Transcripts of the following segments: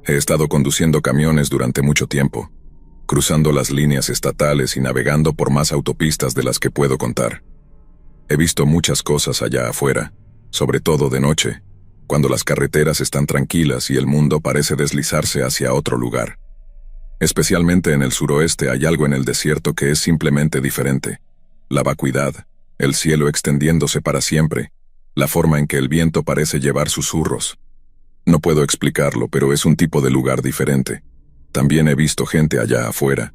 He estado conduciendo camiones durante mucho tiempo, cruzando las líneas estatales y navegando por más autopistas de las que puedo contar. He visto muchas cosas allá afuera, sobre todo de noche, cuando las carreteras están tranquilas y el mundo parece deslizarse hacia otro lugar. Especialmente en el suroeste hay algo en el desierto que es simplemente diferente. La vacuidad, el cielo extendiéndose para siempre, la forma en que el viento parece llevar susurros. No puedo explicarlo, pero es un tipo de lugar diferente. También he visto gente allá afuera,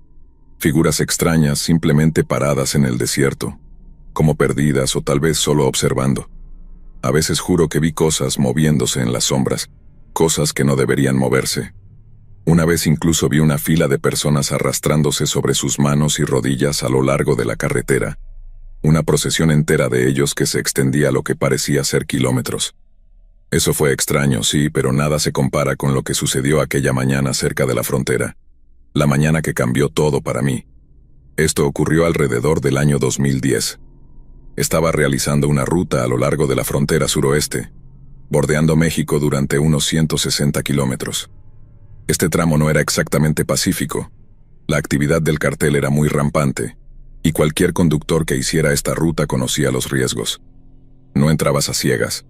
figuras extrañas simplemente paradas en el desierto, como perdidas o tal vez solo observando. A veces juro que vi cosas moviéndose en las sombras, cosas que no deberían moverse. Una vez incluso vi una fila de personas arrastrándose sobre sus manos y rodillas a lo largo de la carretera, una procesión entera de ellos que se extendía a lo que parecía ser kilómetros. Eso fue extraño, sí, pero nada se compara con lo que sucedió aquella mañana cerca de la frontera, la mañana que cambió todo para mí. Esto ocurrió alrededor del año 2010. Estaba realizando una ruta a lo largo de la frontera suroeste, bordeando México durante unos 160 kilómetros. Este tramo no era exactamente pacífico. La actividad del cartel era muy rampante, y cualquier conductor que hiciera esta ruta conocía los riesgos. No entrabas a ciegas.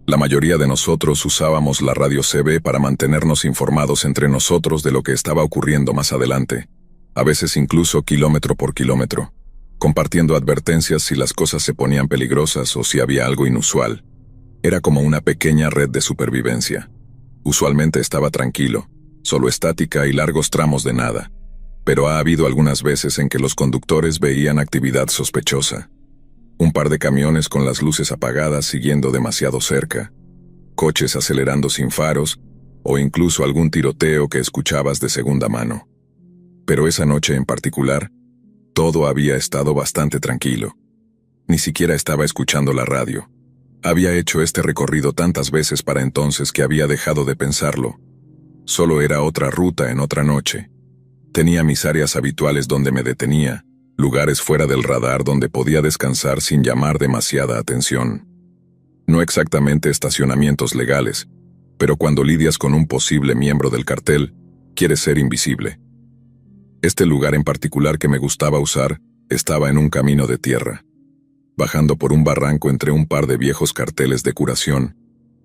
La mayoría de nosotros usábamos la radio CB para mantenernos informados entre nosotros de lo que estaba ocurriendo más adelante, a veces incluso kilómetro por kilómetro, compartiendo advertencias si las cosas se ponían peligrosas o si había algo inusual. Era como una pequeña red de supervivencia. Usualmente estaba tranquilo, solo estática y largos tramos de nada, pero ha habido algunas veces en que los conductores veían actividad sospechosa. Un par de camiones con las luces apagadas siguiendo demasiado cerca, coches acelerando sin faros, o incluso algún tiroteo que escuchabas de segunda mano. Pero esa noche en particular, todo había estado bastante tranquilo. Ni siquiera estaba escuchando la radio. Había hecho este recorrido tantas veces para entonces que había dejado de pensarlo. Solo era otra ruta en otra noche. Tenía mis áreas habituales donde me detenía, lugares fuera del radar donde podía descansar sin llamar demasiada atención. No exactamente estacionamientos legales, pero cuando lidias con un posible miembro del cartel, quieres ser invisible. Este lugar en particular que me gustaba usar estaba en un camino de tierra, bajando por un barranco entre un par de viejos carteles de curación,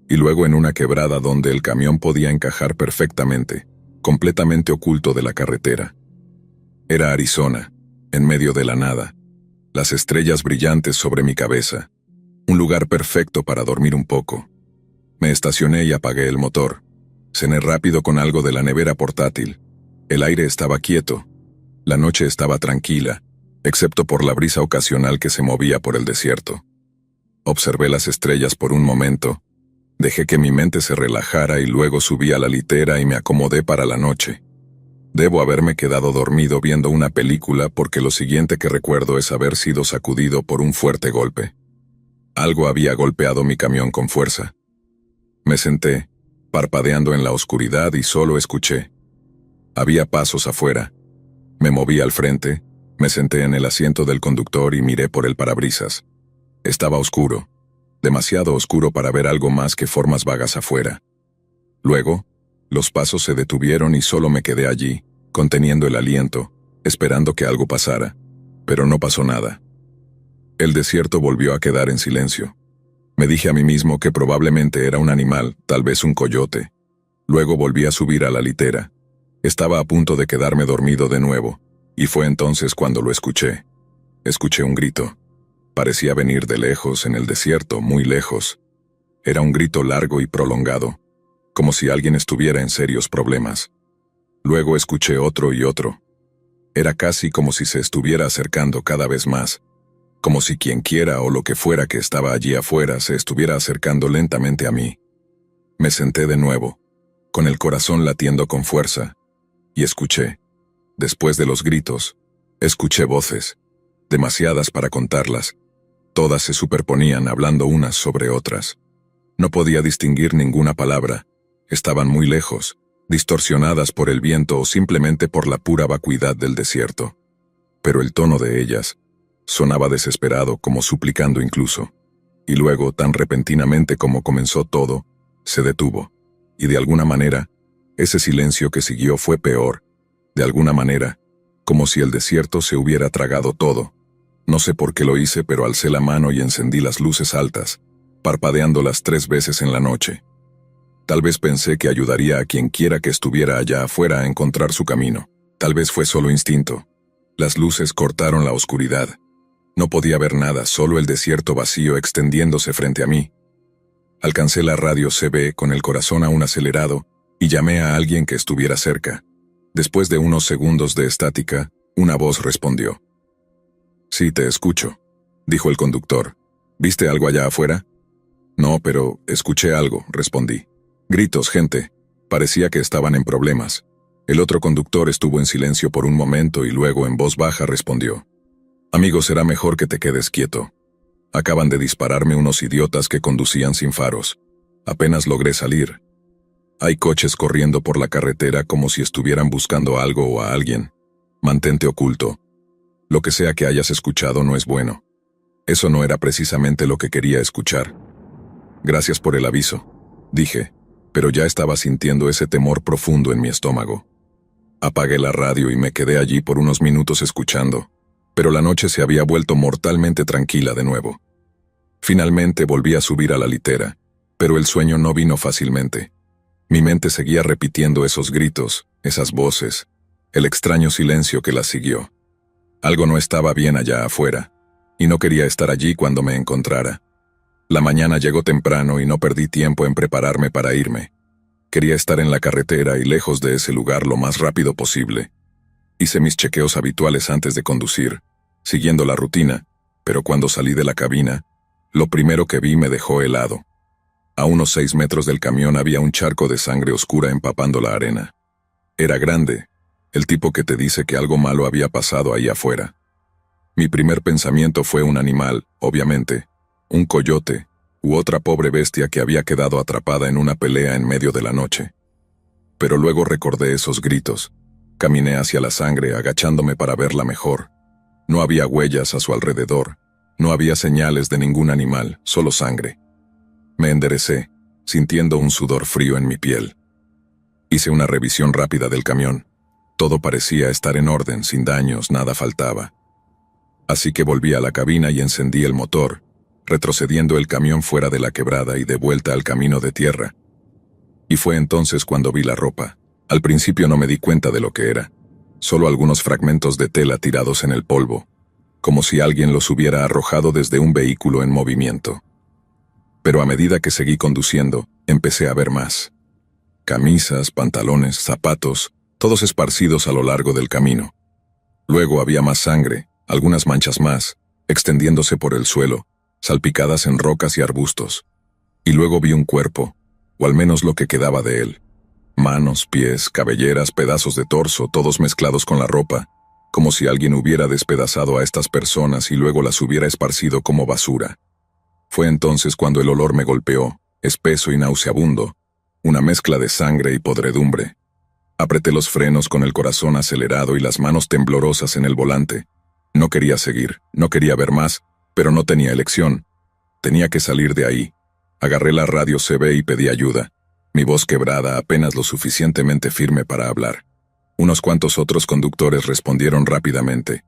y luego en una quebrada donde el camión podía encajar perfectamente, completamente oculto de la carretera. Era Arizona, en medio de la nada, las estrellas brillantes sobre mi cabeza, un lugar perfecto para dormir un poco. Me estacioné y apagué el motor. Cené rápido con algo de la nevera portátil. El aire estaba quieto. La noche estaba tranquila, excepto por la brisa ocasional que se movía por el desierto. Observé las estrellas por un momento, dejé que mi mente se relajara y luego subí a la litera y me acomodé para la noche. Debo haberme quedado dormido viendo una película porque lo siguiente que recuerdo es haber sido sacudido por un fuerte golpe. Algo había golpeado mi camión con fuerza. Me senté, parpadeando en la oscuridad y solo escuché. Había pasos afuera. Me moví al frente, me senté en el asiento del conductor y miré por el parabrisas. Estaba oscuro, demasiado oscuro para ver algo más que formas vagas afuera. Luego, los pasos se detuvieron y solo me quedé allí, conteniendo el aliento, esperando que algo pasara, pero no pasó nada. El desierto volvió a quedar en silencio. Me dije a mí mismo que probablemente era un animal, tal vez un coyote. Luego volví a subir a la litera. Estaba a punto de quedarme dormido de nuevo, y fue entonces cuando lo escuché. Escuché un grito. Parecía venir de lejos, en el desierto, muy lejos. Era un grito largo y prolongado, como si alguien estuviera en serios problemas. Luego escuché otro y otro. Era casi como si se estuviera acercando cada vez más, como si quienquiera o lo que fuera que estaba allí afuera se estuviera acercando lentamente a mí. Me senté de nuevo, con el corazón latiendo con fuerza, y escuché. Después de los gritos, escuché voces, demasiadas para contarlas. Todas se superponían hablando unas sobre otras. No podía distinguir ninguna palabra. Estaban muy lejos, distorsionadas por el viento o simplemente por la pura vacuidad del desierto. Pero el tono de ellas sonaba desesperado, como suplicando incluso. Y luego, tan repentinamente como comenzó todo, se detuvo, y de alguna manera, Ese silencio que siguió fue peor, de alguna manera, como si el desierto se hubiera tragado todo. No sé por qué lo hice, pero alcé la mano y encendí las luces altas, parpadeándolas 3 veces en la noche. Tal vez pensé que ayudaría a quien quiera que estuviera allá afuera a encontrar su camino. Tal vez fue solo instinto. Las luces cortaron la oscuridad. No podía ver nada, solo el desierto vacío extendiéndose frente a mí. Alcancé la radio CB con el corazón aún acelerado y llamé a alguien que estuviera cerca. Después de unos segundos de estática, una voz respondió. «Sí, te escucho», dijo el conductor. «¿Viste algo allá afuera?» «No, pero escuché algo», respondí. «Gritos, gente. Parecía que estaban en problemas». El otro conductor estuvo en silencio por un momento y luego en voz baja respondió. «Amigo, será mejor que te quedes quieto. Acaban de dispararme unos idiotas que conducían sin faros. Apenas logré salir. Hay coches corriendo por la carretera como si estuvieran buscando algo o a alguien. Mantente oculto. Lo que sea que hayas escuchado no es bueno». Eso no era precisamente lo que quería escuchar. «Gracias por el aviso», dije, pero ya estaba sintiendo ese temor profundo en mi estómago. Apagué la radio y me quedé allí por unos minutos escuchando, pero la noche se había vuelto mortalmente tranquila de nuevo. Finalmente volví a subir a la litera, pero el sueño no vino fácilmente. Mi mente seguía repitiendo esos gritos, esas voces, el extraño silencio que las siguió. Algo no estaba bien allá afuera, y no quería estar allí cuando me encontrara. La mañana llegó temprano y no perdí tiempo en prepararme para irme. Quería estar en la carretera y lejos de ese lugar lo más rápido posible. Hice mis chequeos habituales antes de conducir, siguiendo la rutina, pero cuando salí de la cabina, lo primero que vi me dejó helado. A unos 6 metros del camión había un charco de sangre oscura empapando la arena. Era grande, el tipo que te dice que algo malo había pasado ahí afuera. Mi primer pensamiento fue un animal, obviamente, un coyote, u otra pobre bestia que había quedado atrapada en una pelea en medio de la noche. Pero luego recordé esos gritos. Caminé hacia la sangre, agachándome para verla mejor. No había huellas a su alrededor, no había señales de ningún animal, solo sangre. Me enderecé, sintiendo un sudor frío en mi piel. Hice una revisión rápida del camión. Todo parecía estar en orden, sin daños, nada faltaba. Así que volví a la cabina y encendí el motor, retrocediendo el camión fuera de la quebrada y de vuelta al camino de tierra. Y fue entonces cuando vi la ropa. Al principio no me di cuenta de lo que era. Solo algunos fragmentos de tela tirados en el polvo, como si alguien los hubiera arrojado desde un vehículo en movimiento. Pero a medida que seguí conduciendo, empecé a ver más. Camisas, pantalones, zapatos, todos esparcidos a lo largo del camino. Luego había más sangre, algunas manchas más, extendiéndose por el suelo, salpicadas en rocas y arbustos. Y luego vi un cuerpo, o al menos lo que quedaba de él. Manos, pies, cabelleras, pedazos de torso, todos mezclados con la ropa, como si alguien hubiera despedazado a estas personas y luego las hubiera esparcido como basura. Fue entonces cuando el olor me golpeó, espeso y nauseabundo, una mezcla de sangre y podredumbre. Apreté los frenos con el corazón acelerado y las manos temblorosas en el volante. No quería seguir, no quería ver más, pero no tenía elección. Tenía que salir de ahí. Agarré la radio CB y pedí ayuda. Mi voz quebrada, apenas lo suficientemente firme para hablar. Unos cuantos otros conductores respondieron rápidamente.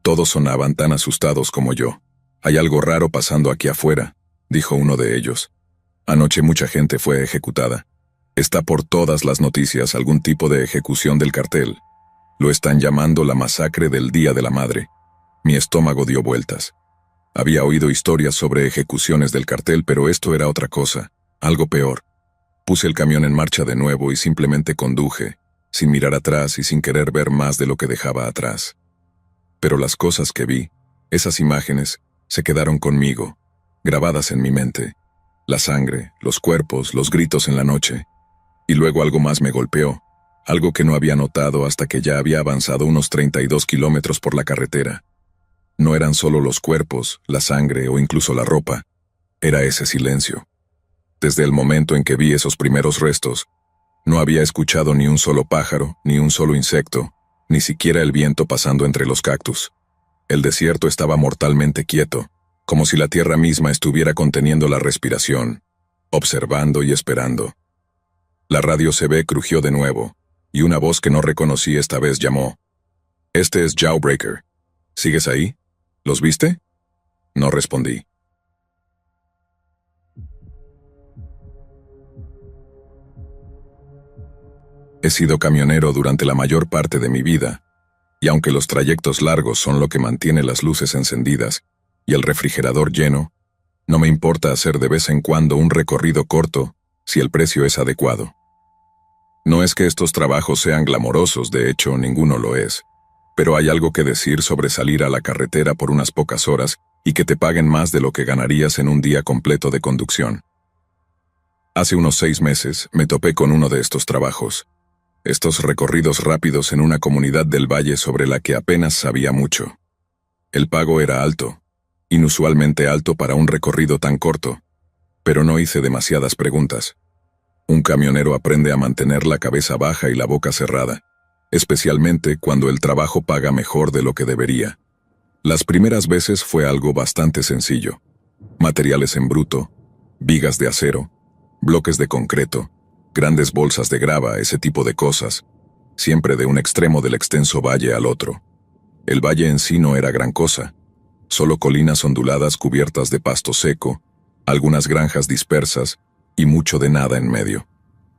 Todos sonaban tan asustados como yo. «Hay algo raro pasando aquí afuera», dijo uno de ellos. «Anoche mucha gente fue ejecutada. Está por todas las noticias algún tipo de ejecución del cartel. Lo están llamando la masacre del Día de la Madre». Mi estómago dio vueltas. Había oído historias sobre ejecuciones del cartel, pero esto era otra cosa, algo peor. Puse el camión en marcha de nuevo y simplemente conduje, sin mirar atrás y sin querer ver más de lo que dejaba atrás. Pero las cosas que vi, esas imágenes, se quedaron conmigo, grabadas en mi mente. La sangre, los cuerpos, los gritos en la noche. Y luego algo más me golpeó, algo que no había notado hasta que ya había avanzado unos 32 kilómetros por la carretera. No eran solo los cuerpos, la sangre o incluso la ropa. Era ese silencio. Desde el momento en que vi esos primeros restos, no había escuchado ni un solo pájaro, ni un solo insecto, ni siquiera el viento pasando entre los cactus. El desierto estaba mortalmente quieto, como si la tierra misma estuviera conteniendo la respiración, observando y esperando. La radio CB crujió de nuevo, y una voz que no reconocí esta vez llamó. «Este es Jawbreaker. ¿Sigues ahí? ¿Los viste?» No respondí. He sido camionero durante la mayor parte de mi vida, y aunque los trayectos largos son lo que mantiene las luces encendidas y el refrigerador lleno, no me importa hacer de vez en cuando un recorrido corto si el precio es adecuado. No es que estos trabajos sean glamorosos, de hecho, ninguno lo es, pero hay algo que decir sobre salir a la carretera por unas pocas horas y que te paguen más de lo que ganarías en un día completo de conducción. Hace unos 6 meses me topé con uno de estos trabajos. Estos recorridos rápidos en una comunidad del valle sobre la que apenas sabía mucho. El pago era alto, inusualmente alto para un recorrido tan corto, pero no hice demasiadas preguntas. Un camionero aprende a mantener la cabeza baja y la boca cerrada, especialmente cuando el trabajo paga mejor de lo que debería. Las primeras veces fue algo bastante sencillo. Materiales en bruto, vigas de acero, bloques de concreto, grandes bolsas de grava, ese tipo de cosas, siempre de un extremo del extenso valle al otro. El valle en sí no era gran cosa, solo colinas onduladas cubiertas de pasto seco, algunas granjas dispersas y mucho de nada en medio.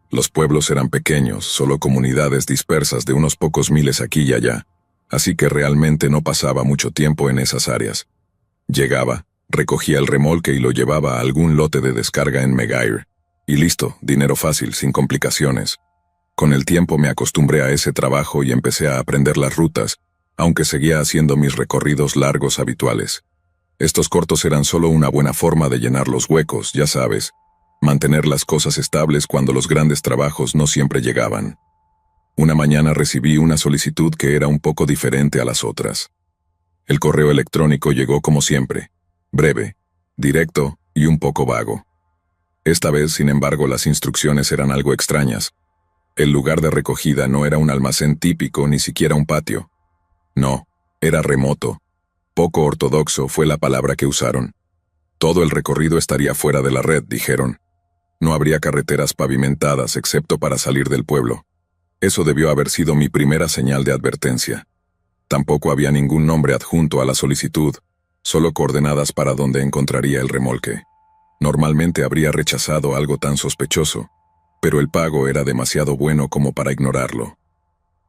Los pueblos eran pequeños, solo comunidades dispersas de unos pocos miles aquí y allá, así que realmente no pasaba mucho tiempo en esas áreas. Llegaba, recogía el remolque y lo llevaba a algún lote de descarga en Megair. Y listo, dinero fácil, sin complicaciones. Con el tiempo me acostumbré a ese trabajo y empecé a aprender las rutas, aunque seguía haciendo mis recorridos largos habituales. Estos cortos eran solo una buena forma de llenar los huecos, ya sabes, mantener las cosas estables cuando los grandes trabajos no siempre llegaban. Una mañana recibí una solicitud que era un poco diferente a las otras. El correo electrónico llegó como siempre, breve, directo y un poco vago. Esta vez, sin embargo, las instrucciones eran algo extrañas. El lugar de recogida no era un almacén típico, ni siquiera un patio. No, era remoto. Poco ortodoxo fue la palabra que usaron. Todo el recorrido estaría fuera de la red, dijeron. No habría carreteras pavimentadas excepto para salir del pueblo. Eso debió haber sido mi primera señal de advertencia. Tampoco había ningún nombre adjunto a la solicitud, solo coordenadas para donde encontraría el remolque. Normalmente habría rechazado algo tan sospechoso, pero el pago era demasiado bueno como para ignorarlo.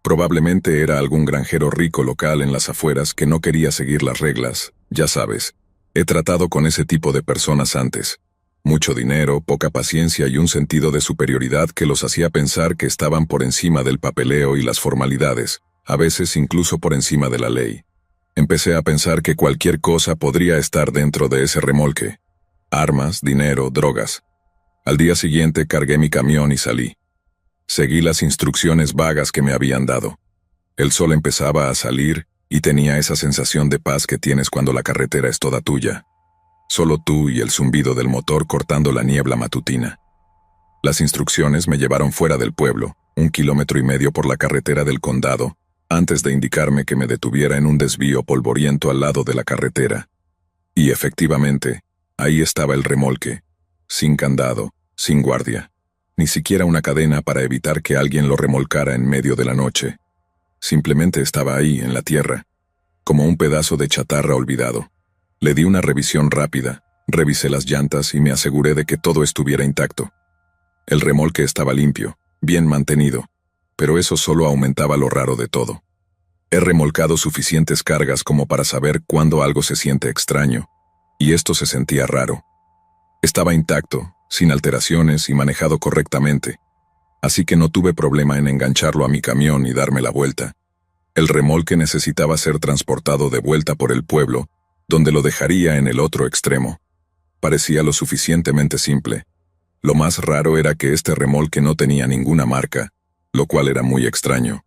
Probablemente era algún granjero rico local en las afueras que no quería seguir las reglas, ya sabes. He tratado con ese tipo de personas antes. Mucho dinero, poca paciencia y un sentido de superioridad que los hacía pensar que estaban por encima del papeleo y las formalidades, a veces incluso por encima de la ley. Empecé a pensar que cualquier cosa podría estar dentro de ese remolque. Armas, dinero, drogas. Al día siguiente cargué mi camión y salí. Seguí las instrucciones vagas que me habían dado. El sol empezaba a salir y tenía esa sensación de paz que tienes cuando la carretera es toda tuya. Solo tú y el zumbido del motor cortando la niebla matutina. Las instrucciones me llevaron fuera del pueblo, 1,5 kilómetros por la carretera del condado, antes de indicarme que me detuviera en un desvío polvoriento al lado de la carretera. Y efectivamente, ahí estaba el remolque, sin candado, sin guardia, ni siquiera una cadena para evitar que alguien lo remolcara en medio de la noche. Simplemente estaba ahí, en la tierra, como un pedazo de chatarra olvidado. Le di una revisión rápida, revisé las llantas y me aseguré de que todo estuviera intacto. El remolque estaba limpio, bien mantenido, pero eso solo aumentaba lo raro de todo. He remolcado suficientes cargas como para saber cuándo algo se siente extraño, y esto se sentía raro. Estaba intacto, sin alteraciones y manejado correctamente, así que no tuve problema en engancharlo a mi camión y darme la vuelta. El remolque necesitaba ser transportado de vuelta por el pueblo, donde lo dejaría en el otro extremo. Parecía lo suficientemente simple. Lo más raro era que este remolque no tenía ninguna marca, lo cual era muy extraño.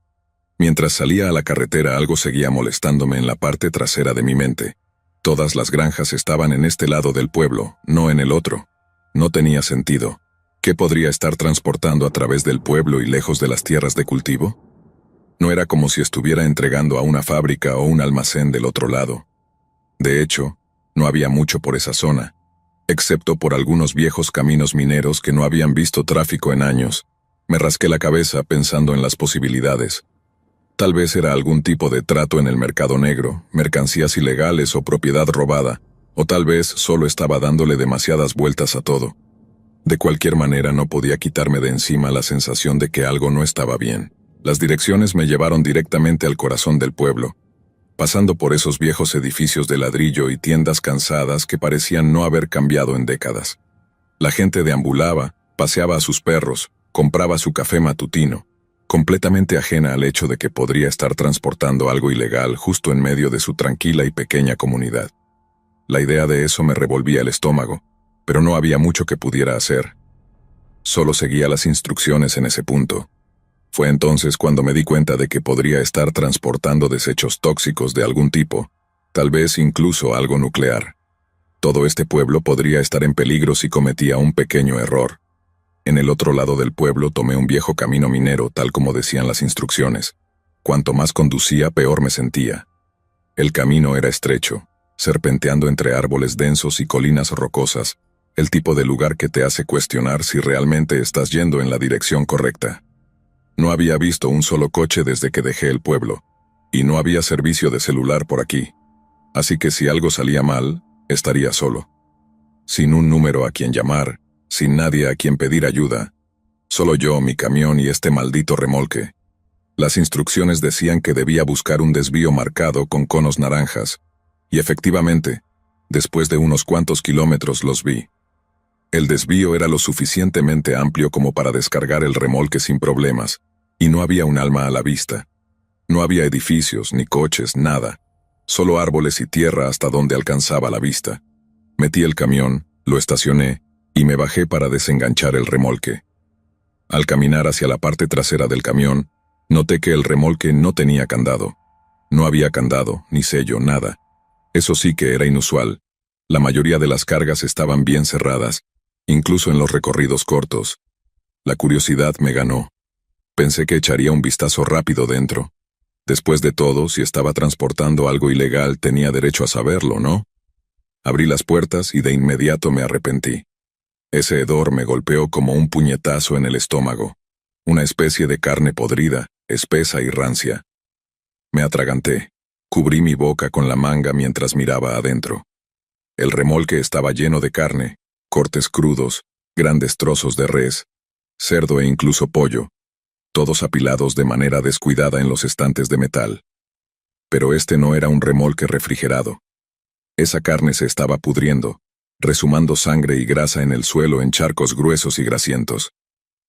Mientras salía a la carretera algo seguía molestándome en la parte trasera de mi mente. Todas las granjas estaban en este lado del pueblo, no en el otro. No tenía sentido. ¿Qué podría estar transportando a través del pueblo y lejos de las tierras de cultivo? No era como si estuviera entregando a una fábrica o un almacén del otro lado. De hecho, no había mucho por esa zona, excepto por algunos viejos caminos mineros que no habían visto tráfico en años, Me rasqué la cabeza pensando en las posibilidades. Tal vez era algún tipo de trato en el mercado negro, mercancías ilegales o propiedad robada, o tal vez solo estaba dándole demasiadas vueltas a todo. De cualquier manera no podía quitarme de encima la sensación de que algo no estaba bien. Las direcciones me llevaron directamente al corazón del pueblo, pasando por esos viejos edificios de ladrillo y tiendas cansadas que parecían no haber cambiado en décadas. La gente deambulaba, paseaba a sus perros, compraba su café matutino, completamente ajena al hecho de que podría estar transportando algo ilegal justo en medio de su tranquila y pequeña comunidad. La idea de eso me revolvía el estómago, pero no había mucho que pudiera hacer. Solo seguía las instrucciones en ese punto. Fue entonces cuando me di cuenta de que podría estar transportando desechos tóxicos de algún tipo, tal vez incluso algo nuclear. Todo este pueblo podría estar en peligro si cometía un pequeño error. En el otro lado del pueblo tomé un viejo camino minero tal como decían las instrucciones. Cuanto más conducía, peor me sentía. El camino era estrecho, serpenteando entre árboles densos y colinas rocosas, el tipo de lugar que te hace cuestionar si realmente estás yendo en la dirección correcta. No había visto un solo coche desde que dejé el pueblo, y no había servicio de celular por aquí. Así que si algo salía mal, estaría solo. Sin un número a quien llamar, sin nadie a quien pedir ayuda. Solo yo, mi camión y este maldito remolque. Las instrucciones decían que debía buscar un desvío marcado con conos naranjas, y efectivamente, después de unos cuantos kilómetros los vi. El desvío era lo suficientemente amplio como para descargar el remolque sin problemas, y no había un alma a la vista. No había edificios, ni coches, nada. Solo árboles y tierra hasta donde alcanzaba la vista. Metí el camión, lo estacioné, y me bajé para desenganchar el remolque. Al caminar hacia la parte trasera del camión, noté que el remolque no tenía candado. No había candado, ni sello, nada. Eso sí que era inusual. La mayoría de las cargas estaban bien cerradas, incluso en los recorridos cortos. La curiosidad me ganó. Pensé que echaría un vistazo rápido dentro. Después de todo, si estaba transportando algo ilegal, tenía derecho a saberlo, ¿no? Abrí las puertas y de inmediato me arrepentí. Ese hedor me golpeó como un puñetazo en el estómago. Una especie de carne podrida, espesa y rancia. Me atraganté. Cubrí mi boca con la manga mientras miraba adentro. El remolque estaba lleno de carne, cortes crudos, grandes trozos de res, cerdo e incluso pollo, todos apilados de manera descuidada en los estantes de metal. Pero este no era un remolque refrigerado. Esa carne se estaba pudriendo, resumando sangre y grasa en el suelo en charcos gruesos y grasientos.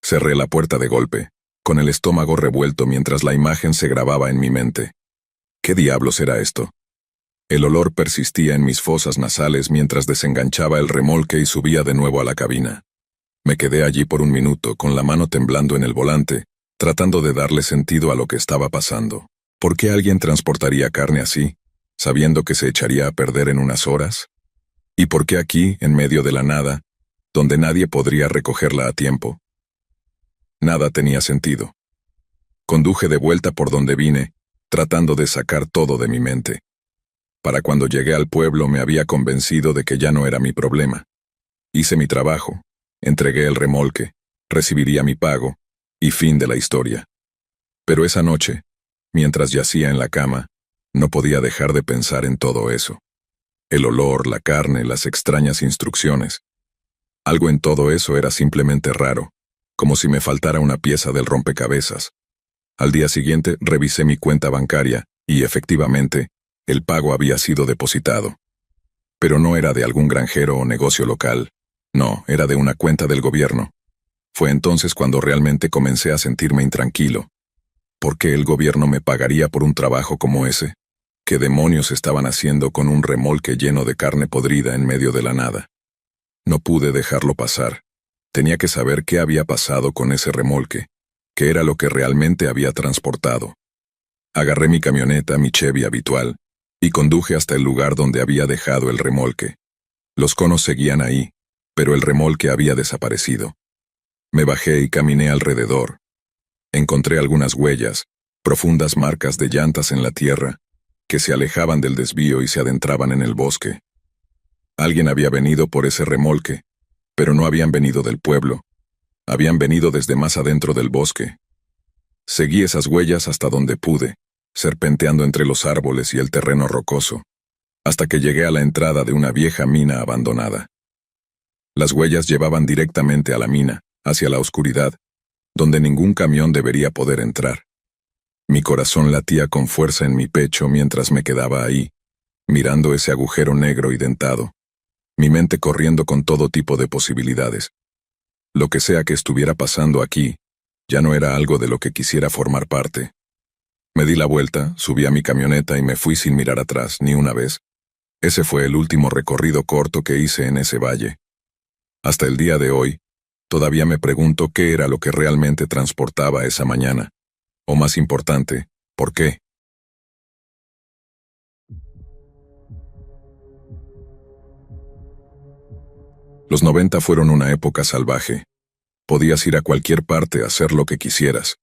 Cerré la puerta de golpe, con el estómago revuelto mientras la imagen se grababa en mi mente. ¿Qué diablos era esto? El olor persistía en mis fosas nasales mientras desenganchaba el remolque y subía de nuevo a la cabina. Me quedé allí por un minuto, con la mano temblando en el volante, tratando de darle sentido a lo que estaba pasando. ¿Por qué alguien transportaría carne así, sabiendo que se echaría a perder en unas horas? ¿Y por qué aquí, en medio de la nada, donde nadie podría recogerla a tiempo? Nada tenía sentido. Conduje de vuelta por donde vine, tratando de sacar todo de mi mente. Para cuando llegué al pueblo me había convencido de que ya no era mi problema. Hice mi trabajo, entregué el remolque, recibiría mi pago, y fin de la historia. Pero esa noche, mientras yacía en la cama, no podía dejar de pensar en todo eso. El olor, la carne, las extrañas instrucciones. Algo en todo eso era simplemente raro, como si me faltara una pieza del rompecabezas. Al día siguiente revisé mi cuenta bancaria, y efectivamente, el pago había sido depositado. Pero no era de algún granjero o negocio local. No, era de una cuenta del gobierno. Fue entonces cuando realmente comencé a sentirme intranquilo. ¿Por qué el gobierno me pagaría por un trabajo como ese? ¿Qué demonios estaban haciendo con un remolque lleno de carne podrida en medio de la nada? No pude dejarlo pasar. Tenía que saber qué había pasado con ese remolque, qué era lo que realmente había transportado. Agarré mi camioneta, mi Chevy habitual, y conduje hasta el lugar donde había dejado el remolque. Los conos seguían ahí, pero el remolque había desaparecido. Me bajé y caminé alrededor. Encontré algunas huellas, profundas marcas de llantas en la tierra, que se alejaban del desvío y se adentraban en el bosque. Alguien había venido por ese remolque, pero no habían venido del pueblo, Habían venido desde más adentro del bosque. Seguí esas huellas hasta donde pude, serpenteando entre los árboles y el terreno rocoso, hasta que llegué a la entrada de una vieja mina abandonada. Las huellas llevaban directamente a la mina, hacia la oscuridad, donde ningún camión debería poder entrar. Mi corazón latía con fuerza en mi pecho mientras me quedaba ahí, mirando ese agujero negro y dentado, mi mente corriendo con todo tipo de posibilidades. Lo que sea que estuviera pasando aquí, ya no era algo de lo que quisiera formar parte. Me di la vuelta, subí a mi camioneta y me fui sin mirar atrás ni una vez. Ese fue el último recorrido corto que hice en ese valle. Hasta el día de hoy, todavía me pregunto qué era lo que realmente transportaba esa mañana. O más importante, ¿por qué? Los 90 fueron una época salvaje. Podías ir a cualquier parte a hacer lo que quisieras,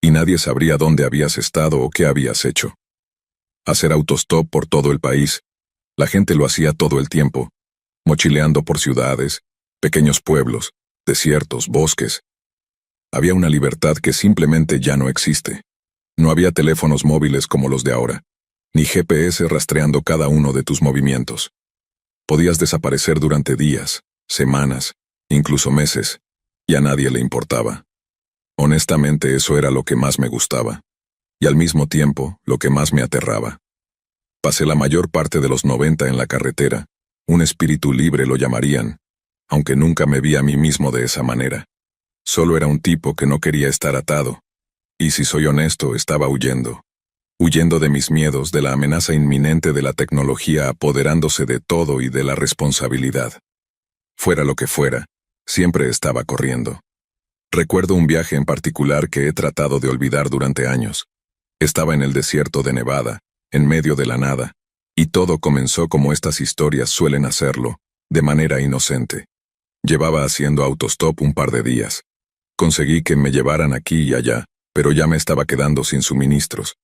y nadie sabría dónde habías estado o qué habías hecho. Hacer autostop por todo el país, la gente lo hacía todo el tiempo, mochileando por ciudades, pequeños pueblos, desiertos, bosques. Había una libertad que simplemente ya no existe. No había teléfonos móviles como los de ahora, ni GPS rastreando cada uno de tus movimientos. Podías desaparecer durante días, semanas, incluso meses, y a nadie le importaba. Honestamente, eso era lo que más me gustaba, y al mismo tiempo, lo que más me aterraba. Pasé la mayor parte de los 90 en la carretera, un espíritu libre lo llamarían, aunque nunca me vi a mí mismo de esa manera. Solo era un tipo que no quería estar atado, y si soy honesto, estaba huyendo. Huyendo de mis miedos, de la amenaza inminente de la tecnología apoderándose de todo y de la responsabilidad. Fuera lo que fuera, siempre estaba corriendo. Recuerdo un viaje en particular que he tratado de olvidar durante años. Estaba en el desierto de Nevada, en medio de la nada, y todo comenzó como estas historias suelen hacerlo, de manera inocente. Llevaba haciendo autostop un par de días. Conseguí que me llevaran aquí y allá, pero ya me estaba quedando sin suministros.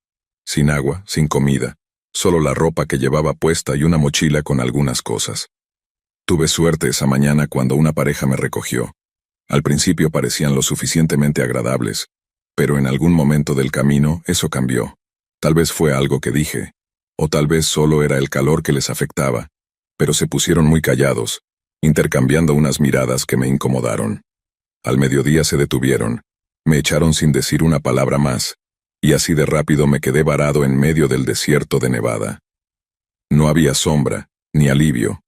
Sin agua, sin comida, solo la ropa que llevaba puesta y una mochila con algunas cosas. Tuve suerte esa mañana cuando una pareja me recogió. Al principio parecían lo suficientemente agradables, pero en algún momento del camino eso cambió. Tal vez fue algo que dije, o tal vez solo era el calor que les afectaba, pero se pusieron muy callados, intercambiando unas miradas que me incomodaron. Al mediodía se detuvieron, me echaron sin decir una palabra más, y así de rápido me quedé varado en medio del desierto de Nevada. No había sombra, ni alivio,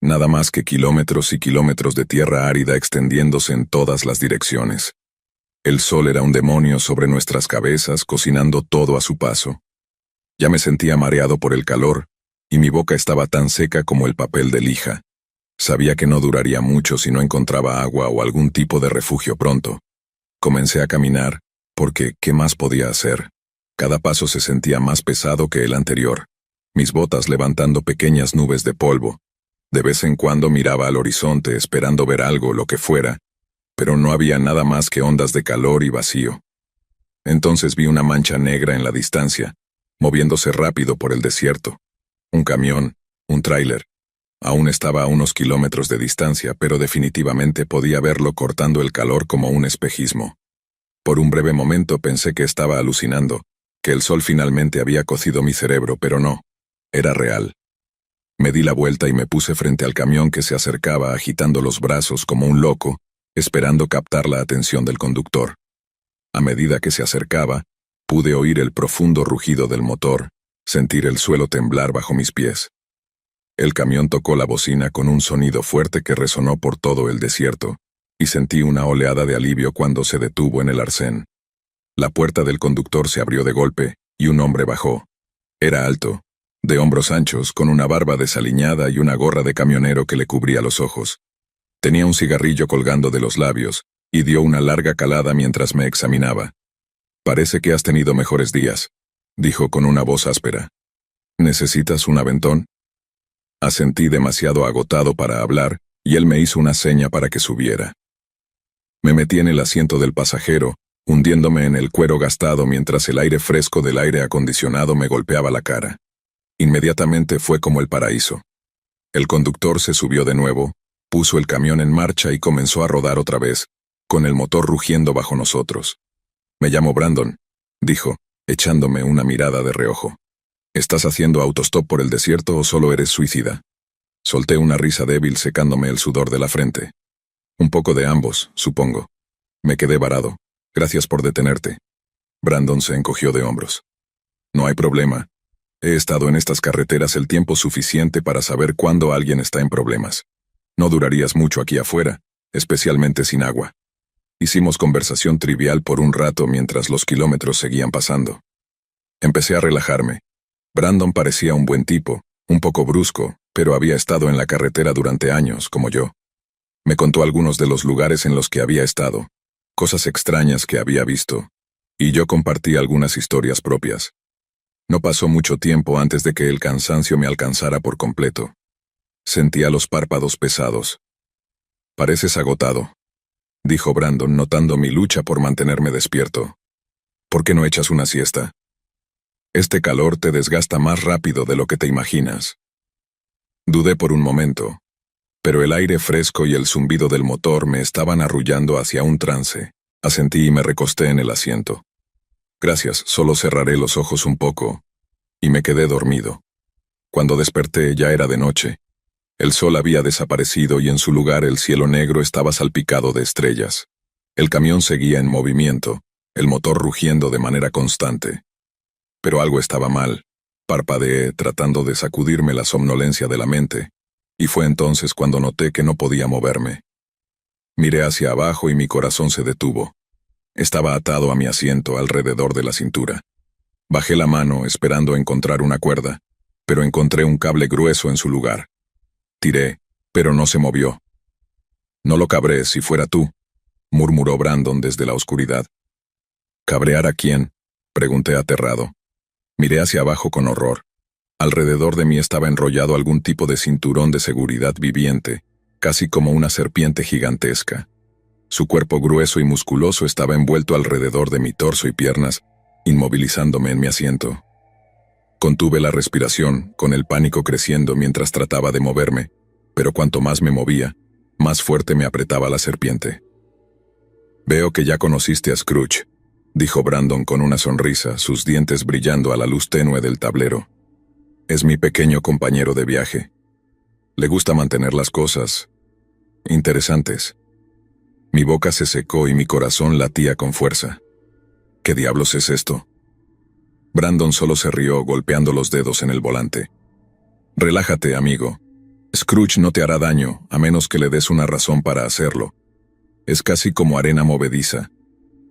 nada más que kilómetros y kilómetros de tierra árida extendiéndose en todas las direcciones. El sol era un demonio sobre nuestras cabezas, cocinando todo a su paso. Ya me sentía mareado por el calor, y mi boca estaba tan seca como el papel de lija. Sabía que no duraría mucho si no encontraba agua o algún tipo de refugio pronto. Comencé a caminar, porque ¿qué más podía hacer? Cada paso se sentía más pesado que el anterior, mis botas levantando pequeñas nubes de polvo. De vez en cuando miraba al horizonte esperando ver algo, lo que fuera, pero no había nada más que ondas de calor y vacío. Entonces vi una mancha negra en la distancia, moviéndose rápido por el desierto. Un camión, un tráiler. Aún estaba a unos kilómetros de distancia, pero definitivamente podía verlo cortando el calor como un espejismo. Por un breve momento pensé que estaba alucinando, que el sol finalmente había cocido mi cerebro, pero no. Era real. Me di la vuelta y me puse frente al camión que se acercaba agitando los brazos como un loco, esperando captar la atención del conductor. A medida que se acercaba, pude oír el profundo rugido del motor, sentir el suelo temblar bajo mis pies. El camión tocó la bocina con un sonido fuerte que resonó por todo el desierto, y sentí una oleada de alivio cuando se detuvo en el arcén. La puerta del conductor se abrió de golpe, y un hombre bajó. Era alto, de hombros anchos, con una barba desaliñada y una gorra de camionero que le cubría los ojos. Tenía un cigarrillo colgando de los labios, y dio una larga calada mientras me examinaba. «Parece que has tenido mejores días», dijo con una voz áspera. «¿Necesitas un aventón?» Asentí demasiado agotado para hablar, y él me hizo una seña para que subiera. Me metí en el asiento del pasajero, hundiéndome en el cuero gastado mientras el aire fresco del aire acondicionado me golpeaba la cara. Inmediatamente fue como el paraíso. El conductor se subió de nuevo, puso el camión en marcha y comenzó a rodar otra vez, con el motor rugiendo bajo nosotros. «Me llamo Brandon», dijo, echándome una mirada de reojo. «¿Estás haciendo autostop por el desierto o solo eres suicida?» Solté una risa débil secándome el sudor de la frente. «Un poco de ambos, supongo». Me quedé varado. «Gracias por detenerte». Brandon se encogió de hombros. «No hay problema. He estado en estas carreteras el tiempo suficiente para saber cuándo alguien está en problemas. No durarías mucho aquí afuera, especialmente sin agua». Hicimos conversación trivial por un rato mientras los kilómetros seguían pasando. Empecé a relajarme. Brandon parecía un buen tipo, un poco brusco, pero había estado en la carretera durante años, como yo. Me contó algunos de los lugares en los que había estado, cosas extrañas que había visto, y yo compartí algunas historias propias. No pasó mucho tiempo antes de que el cansancio me alcanzara por completo. Sentía los párpados pesados. «Pareces agotado», dijo Brandon, notando mi lucha por mantenerme despierto. «¿Por qué no echas una siesta? Este calor te desgasta más rápido de lo que te imaginas». Dudé por un momento, pero el aire fresco y el zumbido del motor me estaban arrullando hacia un trance. Asentí y me recosté en el asiento. «Gracias, solo cerraré los ojos un poco», y me quedé dormido. Cuando desperté ya era de noche. El sol había desaparecido y en su lugar el cielo negro estaba salpicado de estrellas. El camión seguía en movimiento, el motor rugiendo de manera constante. Pero algo estaba mal. Parpadeé tratando de sacudirme la somnolencia de la mente, y fue entonces cuando noté que no podía moverme. Miré hacia abajo y mi corazón se detuvo. Estaba atado a mi asiento alrededor de la cintura. Bajé la mano esperando encontrar una cuerda, pero encontré un cable grueso en su lugar. Tiré, pero no se movió. «No lo cabré si fuera tú», murmuró Brandon desde la oscuridad. «¿Cabrear a quién?», pregunté aterrado. Miré hacia abajo con horror. Alrededor de mí estaba enrollado algún tipo de cinturón de seguridad viviente, casi como una serpiente gigantesca. Su cuerpo grueso y musculoso estaba envuelto alrededor de mi torso y piernas, inmovilizándome en mi asiento. Contuve la respiración, con el pánico creciendo mientras trataba de moverme, pero cuanto más me movía, más fuerte me apretaba la serpiente. «Veo que ya conociste a Scrooge», dijo Brandon con una sonrisa, sus dientes brillando a la luz tenue del tablero. «Es mi pequeño compañero de viaje. Le gusta mantener las cosas interesantes». Mi boca se secó y mi corazón latía con fuerza. «¿Qué diablos es esto?». Brandon solo se rió golpeando los dedos en el volante. «Relájate, amigo. Scrooge no te hará daño, a menos que le des una razón para hacerlo. Es casi como arena movediza.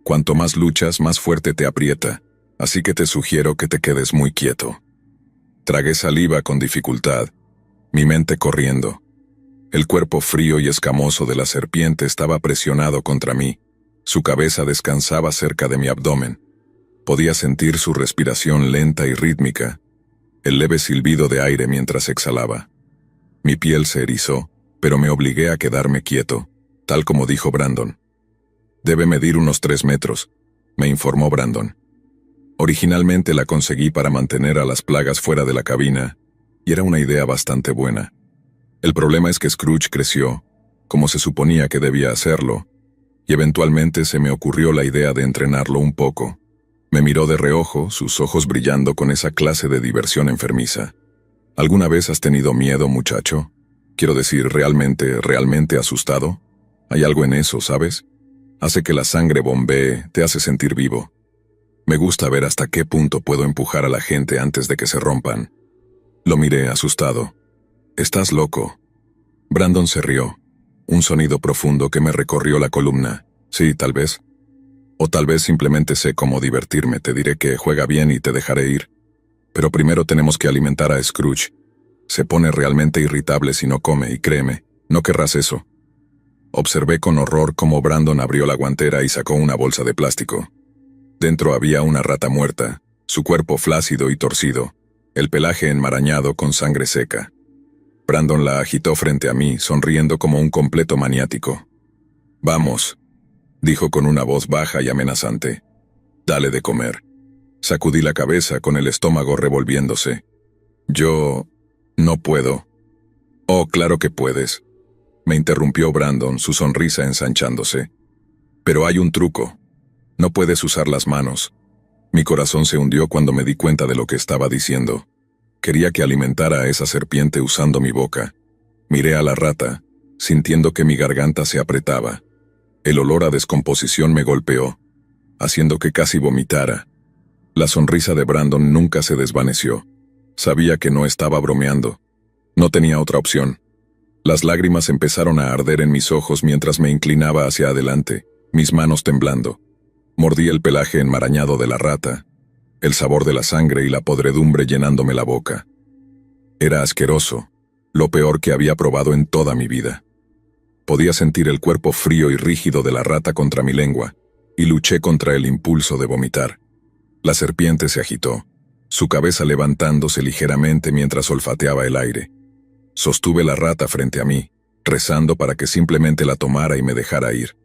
Cuanto más luchas, más fuerte te aprieta, así que te sugiero que te quedes muy quieto». Tragué saliva con dificultad, mi mente corriendo. El cuerpo frío y escamoso de la serpiente estaba presionado contra mí. Su cabeza descansaba cerca de mi abdomen. Podía sentir su respiración lenta y rítmica, el leve silbido de aire mientras exhalaba. Mi piel se erizó, pero me obligué a quedarme quieto, tal como dijo Brandon. «Debe medir unos 3 metros», me informó Brandon. Originalmente la conseguí para mantener a las plagas fuera de la cabina, y era una idea bastante buena. El problema es que Scrooge creció, como se suponía que debía hacerlo, y eventualmente se me ocurrió la idea de entrenarlo un poco. Me miró de reojo, sus ojos brillando con esa clase de diversión enfermiza. «¿Alguna vez has tenido miedo, muchacho? Quiero decir, realmente asustado? Hay algo en eso, ¿sabes? Hace que la sangre bombee, te hace sentir vivo. Me gusta ver hasta qué punto puedo empujar a la gente antes de que se rompan». Lo miré asustado. «Estás loco». Brandon se rió. Un sonido profundo que me recorrió la columna. «Sí, tal vez. O tal vez simplemente sé cómo divertirme, te diré que juega bien y te dejaré ir. Pero primero tenemos que alimentar a Scrooge. Se pone realmente irritable si no come, y créeme, no querrás eso». Observé con horror cómo Brandon abrió la guantera y sacó una bolsa de plástico. Dentro había una rata muerta, su cuerpo flácido y torcido, el pelaje enmarañado con sangre seca. Brandon la agitó frente a mí, sonriendo como un completo maniático. «Vamos», dijo con una voz baja y amenazante. «Dale de comer». Sacudí la cabeza con el estómago revolviéndose. «Yo no puedo». «Oh, claro que puedes», me interrumpió Brandon, su sonrisa ensanchándose. Pero hay un truco. No puedes usar las manos. Mi corazón se hundió cuando me di cuenta de lo que estaba diciendo. Quería que alimentara a esa serpiente usando mi boca. Miré a la rata, sintiendo que mi garganta se apretaba. El olor a descomposición me golpeó, haciendo que casi vomitara. La sonrisa de Brandon nunca se desvaneció. Sabía que no estaba bromeando. No tenía otra opción. Las lágrimas empezaron a arder en mis ojos mientras me inclinaba hacia adelante, mis manos temblando. Mordí el pelaje enmarañado de la rata, el sabor de la sangre y la podredumbre llenándome la boca. Era asqueroso, lo peor que había probado en toda mi vida. Podía sentir el cuerpo frío y rígido de la rata contra mi lengua, y luché contra el impulso de vomitar. La serpiente se agitó, su cabeza levantándose ligeramente mientras olfateaba el aire. Sostuve la rata frente a mí, rezando para que simplemente la tomara y me dejara ir.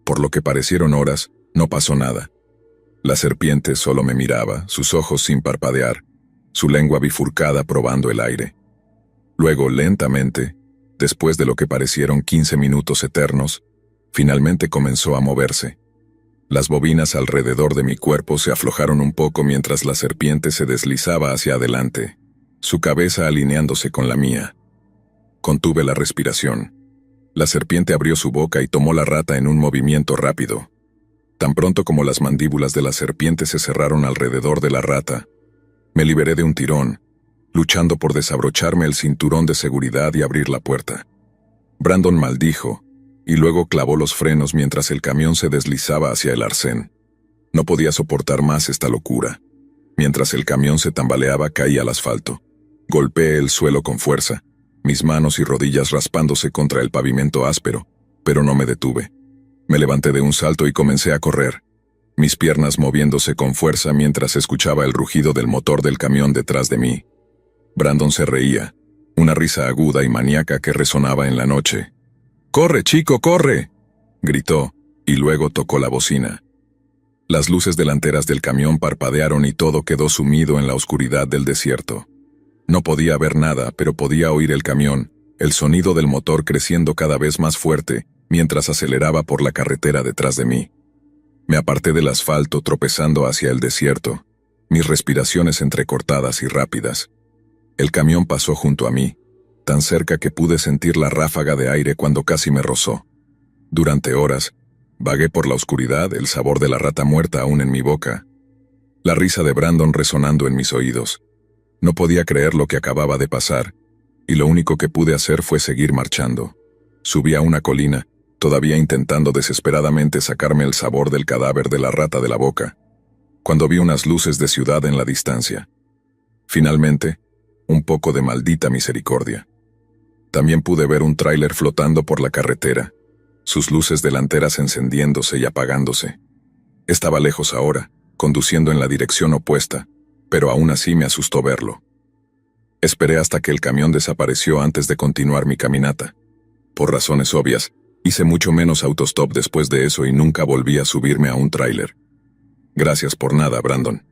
Por lo que parecieron horas, no pasó nada. La serpiente solo me miraba, sus ojos sin parpadear, su lengua bifurcada probando el aire. Luego, lentamente, después de lo que parecieron 15 minutos eternos, finalmente comenzó a moverse. Las bobinas alrededor de mi cuerpo se aflojaron un poco mientras la serpiente se deslizaba hacia adelante, su cabeza alineándose con la mía. Contuve la respiración. La serpiente abrió su boca y tomó la rata en un movimiento rápido. Tan pronto como las mandíbulas de la serpiente se cerraron alrededor de la rata, me liberé de un tirón, luchando por desabrocharme el cinturón de seguridad y abrir la puerta. Brandon maldijo, y luego clavó los frenos mientras el camión se deslizaba hacia el arcén. No podía soportar más esta locura. Mientras el camión se tambaleaba, caí al asfalto. Golpeé el suelo con fuerza, mis manos y rodillas raspándose contra el pavimento áspero, pero no me detuve. Me levanté de un salto y comencé a correr, mis piernas moviéndose con fuerza mientras escuchaba el rugido del motor del camión detrás de mí. Brandon se reía, una risa aguda y maníaca que resonaba en la noche. «¡Corre, chico, corre!», gritó, y luego tocó la bocina. Las luces delanteras del camión parpadearon y todo quedó sumido en la oscuridad del desierto. No podía ver nada, pero podía oír el camión, el sonido del motor creciendo cada vez más fuerte, mientras aceleraba por la carretera detrás de mí. Me aparté del asfalto tropezando hacia el desierto, mis respiraciones entrecortadas y rápidas. El camión pasó junto a mí, tan cerca que pude sentir la ráfaga de aire cuando casi me rozó. Durante horas, vagué por la oscuridad, el sabor de la rata muerta aún en mi boca, la risa de Brandon resonando en mis oídos. No podía creer lo que acababa de pasar, y lo único que pude hacer fue seguir marchando. Subí a una colina, todavía intentando desesperadamente sacarme el sabor del cadáver de la rata de la boca, cuando vi unas luces de ciudad en la distancia. Finalmente, un poco de maldita misericordia. También pude ver un tráiler flotando por la carretera, sus luces delanteras encendiéndose y apagándose. Estaba lejos ahora, conduciendo en la dirección opuesta, pero aún así me asustó verlo. Esperé hasta que el camión desapareció antes de continuar mi caminata. Por razones obvias, hice mucho menos autostop después de eso y nunca volví a subirme a un tráiler. Gracias por nada, Brandon.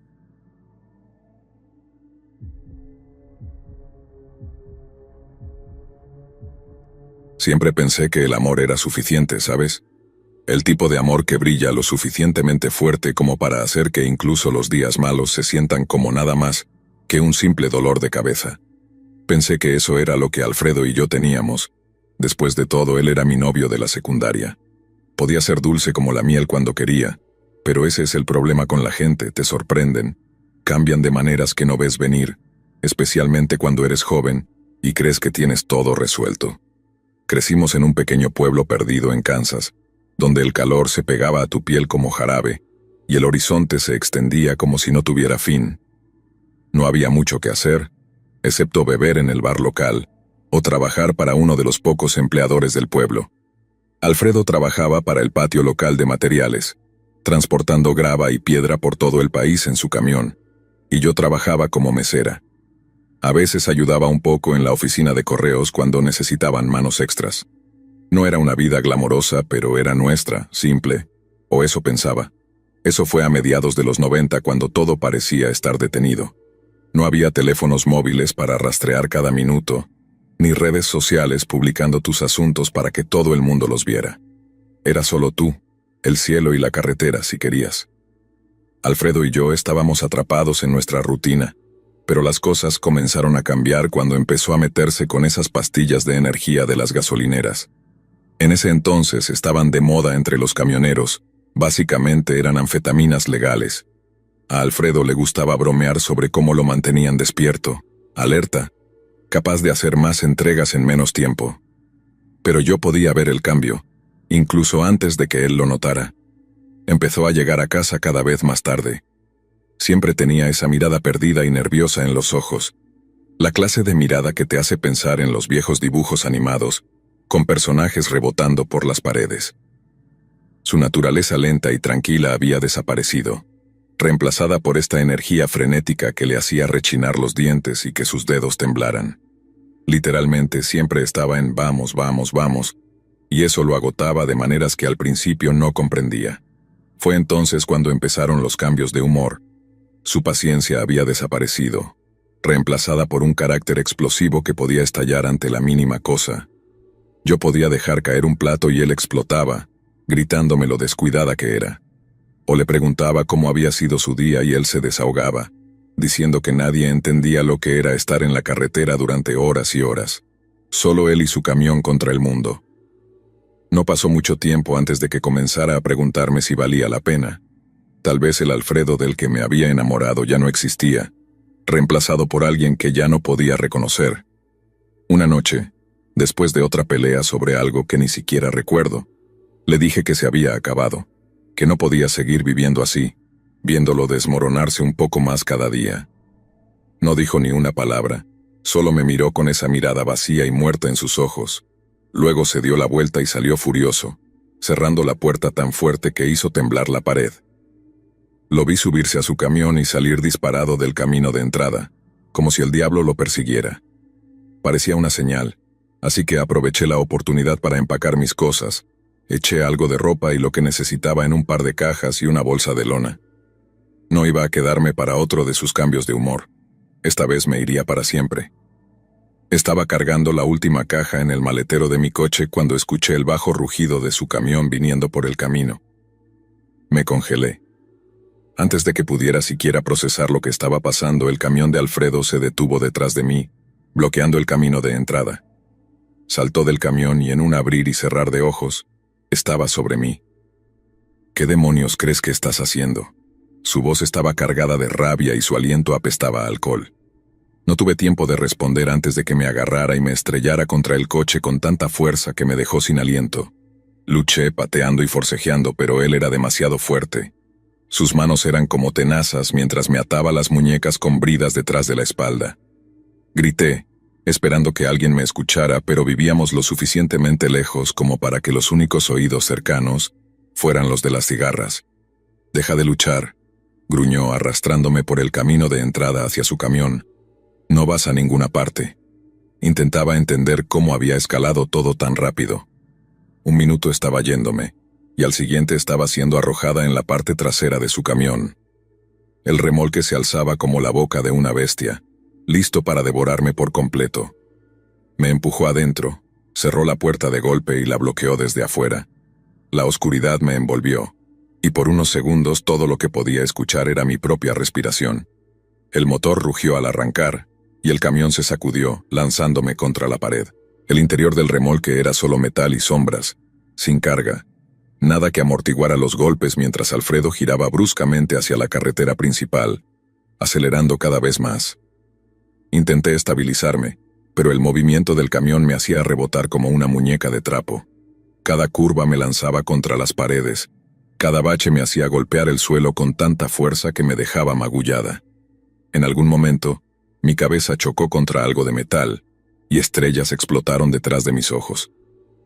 Siempre pensé que el amor era suficiente, ¿sabes? El tipo de amor que brilla lo suficientemente fuerte como para hacer que incluso los días malos se sientan como nada más que un simple dolor de cabeza. Pensé que eso era lo que Alfredo y yo teníamos. Después de todo, él era mi novio de la secundaria. Podía ser dulce como la miel cuando quería, pero ese es el problema con la gente, te sorprenden. Cambian de maneras que no ves venir, especialmente cuando eres joven y crees que tienes todo resuelto. Crecimos en un pequeño pueblo perdido en Kansas, donde el calor se pegaba a tu piel como jarabe, y el horizonte se extendía como si no tuviera fin. No había mucho que hacer, excepto beber en el bar local, o trabajar para uno de los pocos empleadores del pueblo. Alfredo trabajaba para el patio local de materiales, transportando grava y piedra por todo el país en su camión, y yo trabajaba como mesera. A veces ayudaba un poco en la oficina de correos cuando necesitaban manos extras. No era una vida glamorosa, pero era nuestra, simple, o eso pensaba. Eso fue a mediados de los 90 cuando todo parecía estar detenido. No había teléfonos móviles para rastrear cada minuto, ni redes sociales publicando tus asuntos para que todo el mundo los viera. Era solo tú, el cielo y la carretera, si querías. Alfredo y yo estábamos atrapados en nuestra rutina, pero las cosas comenzaron a cambiar cuando empezó a meterse con esas pastillas de energía de las gasolineras. En ese entonces estaban de moda entre los camioneros, básicamente eran anfetaminas legales. A Alfredo le gustaba bromear sobre cómo lo mantenían despierto, alerta, capaz de hacer más entregas en menos tiempo. Pero yo podía ver el cambio, incluso antes de que él lo notara. Empezó a llegar a casa cada vez más tarde. Siempre tenía esa mirada perdida y nerviosa en los ojos, la clase de mirada que te hace pensar en los viejos dibujos animados, con personajes rebotando por las paredes. Su naturaleza lenta y tranquila había desaparecido, reemplazada por esta energía frenética que le hacía rechinar los dientes y que sus dedos temblaran. Literalmente siempre estaba en vamos, vamos, vamos, y eso lo agotaba de maneras que al principio no comprendía. Fue entonces cuando empezaron los cambios de humor. Su paciencia había desaparecido, reemplazada por un carácter explosivo que podía estallar ante la mínima cosa. Yo podía dejar caer un plato y él explotaba, gritándome lo descuidada que era. O le preguntaba cómo había sido su día y él se desahogaba, diciendo que nadie entendía lo que era estar en la carretera durante horas y horas. Solo él y su camión contra el mundo. No pasó mucho tiempo antes de que comenzara a preguntarme si valía la pena. Tal vez el Alfredo del que me había enamorado ya no existía, reemplazado por alguien que ya no podía reconocer. Una noche, después de otra pelea sobre algo que ni siquiera recuerdo, le dije que se había acabado, que no podía seguir viviendo así, viéndolo desmoronarse un poco más cada día. No dijo ni una palabra, solo me miró con esa mirada vacía y muerta en sus ojos. Luego se dio la vuelta y salió furioso, cerrando la puerta tan fuerte que hizo temblar la pared. Lo vi subirse a su camión y salir disparado del camino de entrada, como si el diablo lo persiguiera. Parecía una señal, así que aproveché la oportunidad para empacar mis cosas. Eché algo de ropa y lo que necesitaba en un par de cajas y una bolsa de lona. No iba a quedarme para otro de sus cambios de humor. Esta vez me iría para siempre. Estaba cargando la última caja en el maletero de mi coche cuando escuché el bajo rugido de su camión viniendo por el camino. Me congelé. Antes de que pudiera siquiera procesar lo que estaba pasando, el camión de Alfredo se detuvo detrás de mí, bloqueando el camino de entrada. Saltó del camión y en un abrir y cerrar de ojos, estaba sobre mí. ¿Qué demonios crees que estás haciendo? Su voz estaba cargada de rabia y su aliento apestaba a alcohol. No tuve tiempo de responder antes de que me agarrara y me estrellara contra el coche con tanta fuerza que me dejó sin aliento. Luché pateando y forcejeando, pero él era demasiado fuerte. Sus manos eran como tenazas mientras me ataba las muñecas con bridas detrás de la espalda. Grité, esperando que alguien me escuchara, pero vivíamos lo suficientemente lejos como para que los únicos oídos cercanos fueran los de las cigarras. «Deja de luchar», gruñó arrastrándome por el camino de entrada hacia su camión. «No vas a ninguna parte». Intentaba entender cómo había escalado todo tan rápido. Un minuto estaba yéndome, y al siguiente estaba siendo arrojada en la parte trasera de su camión. El remolque se alzaba como la boca de una bestia, listo para devorarme por completo. Me empujó adentro, cerró la puerta de golpe y la bloqueó desde afuera. La oscuridad me envolvió, y por unos segundos todo lo que podía escuchar era mi propia respiración. El motor rugió al arrancar, y el camión se sacudió, lanzándome contra la pared. El interior del remolque era solo metal y sombras, sin carga. Nada que amortiguara los golpes mientras Alfredo giraba bruscamente hacia la carretera principal, acelerando cada vez más. Intenté estabilizarme, pero el movimiento del camión me hacía rebotar como una muñeca de trapo. Cada curva me lanzaba contra las paredes, cada bache me hacía golpear el suelo con tanta fuerza que me dejaba magullada. En algún momento, mi cabeza chocó contra algo de metal, y estrellas explotaron detrás de mis ojos.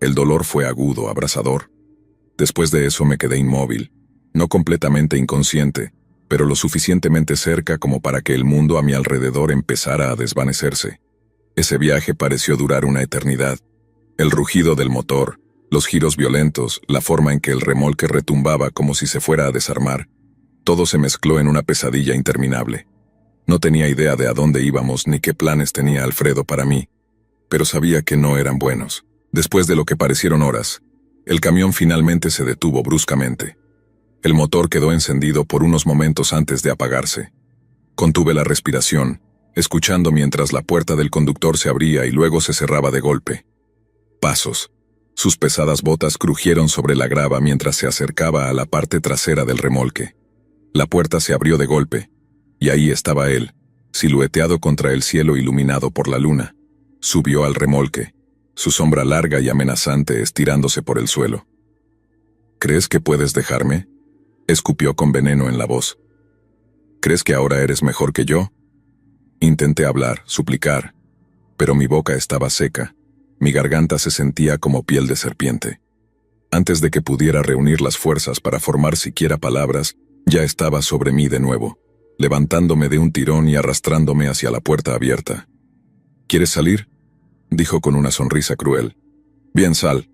El dolor fue agudo, abrasador. Después de eso me quedé inmóvil, no completamente inconsciente, pero lo suficientemente cerca como para que el mundo a mi alrededor empezara a desvanecerse. Ese viaje pareció durar una eternidad. El rugido del motor, los giros violentos, la forma en que el remolque retumbaba como si se fuera a desarmar, todo se mezcló en una pesadilla interminable. No tenía idea de a dónde íbamos ni qué planes tenía Alfredo para mí, pero sabía que no eran buenos. Después de lo que parecieron horas, El camión finalmente se detuvo bruscamente. El motor quedó encendido por unos momentos antes de apagarse. Contuve la respiración, escuchando mientras la puerta del conductor se abría y luego se cerraba de golpe. Pasos. Sus pesadas botas crujieron sobre la grava mientras se acercaba a la parte trasera del remolque. La puerta se abrió de golpe, y ahí estaba él, silueteado contra el cielo iluminado por la luna. Subió al remolque, su sombra larga y amenazante estirándose por el suelo. ¿Crees que puedes dejarme?, escupió con veneno en la voz. ¿Crees que ahora eres mejor que yo? Intenté hablar, suplicar, pero mi boca estaba seca, mi garganta se sentía como piel de serpiente. Antes de que pudiera reunir las fuerzas para formar siquiera palabras, ya estaba sobre mí de nuevo, levantándome de un tirón y arrastrándome hacia la puerta abierta. ¿Quieres salir?, dijo con una sonrisa cruel. Bien, sal.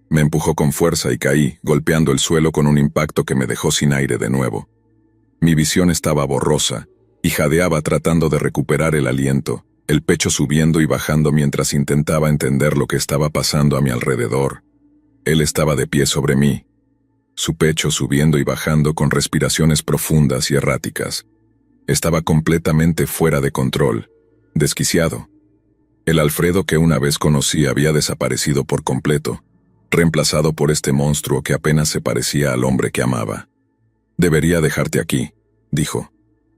Me empujó con fuerza y caí, golpeando el suelo con un impacto que me dejó sin aire de nuevo. Mi visión estaba borrosa, y jadeaba tratando de recuperar el aliento, el pecho subiendo y bajando mientras intentaba entender lo que estaba pasando a mi alrededor. Él estaba de pie sobre mí, su pecho subiendo y bajando con respiraciones profundas y erráticas. Estaba completamente fuera de control, desquiciado. El Alfredo que una vez conocí había desaparecido por completo, reemplazado por este monstruo que apenas se parecía al hombre que amaba. «Debería dejarte aquí», dijo.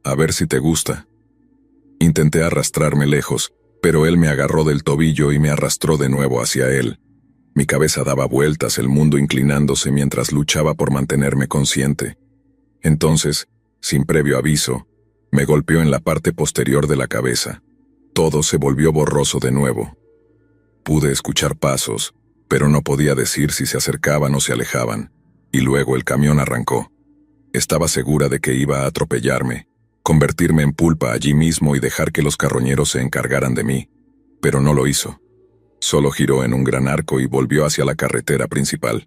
«A ver si te gusta». Intenté arrastrarme lejos, pero él me agarró del tobillo y me arrastró de nuevo hacia él. Mi cabeza daba vueltas, el mundo inclinándose mientras luchaba por mantenerme consciente. Entonces, sin previo aviso, me golpeó en la parte posterior de la cabeza. Todo se volvió borroso de nuevo. Pude escuchar pasos, pero no podía decir si se acercaban o se alejaban, y luego el camión arrancó. Estaba segura de que iba a atropellarme, convertirme en pulpa allí mismo y dejar que los carroñeros se encargaran de mí, pero no lo hizo. Solo giró en un gran arco y volvió hacia la carretera principal.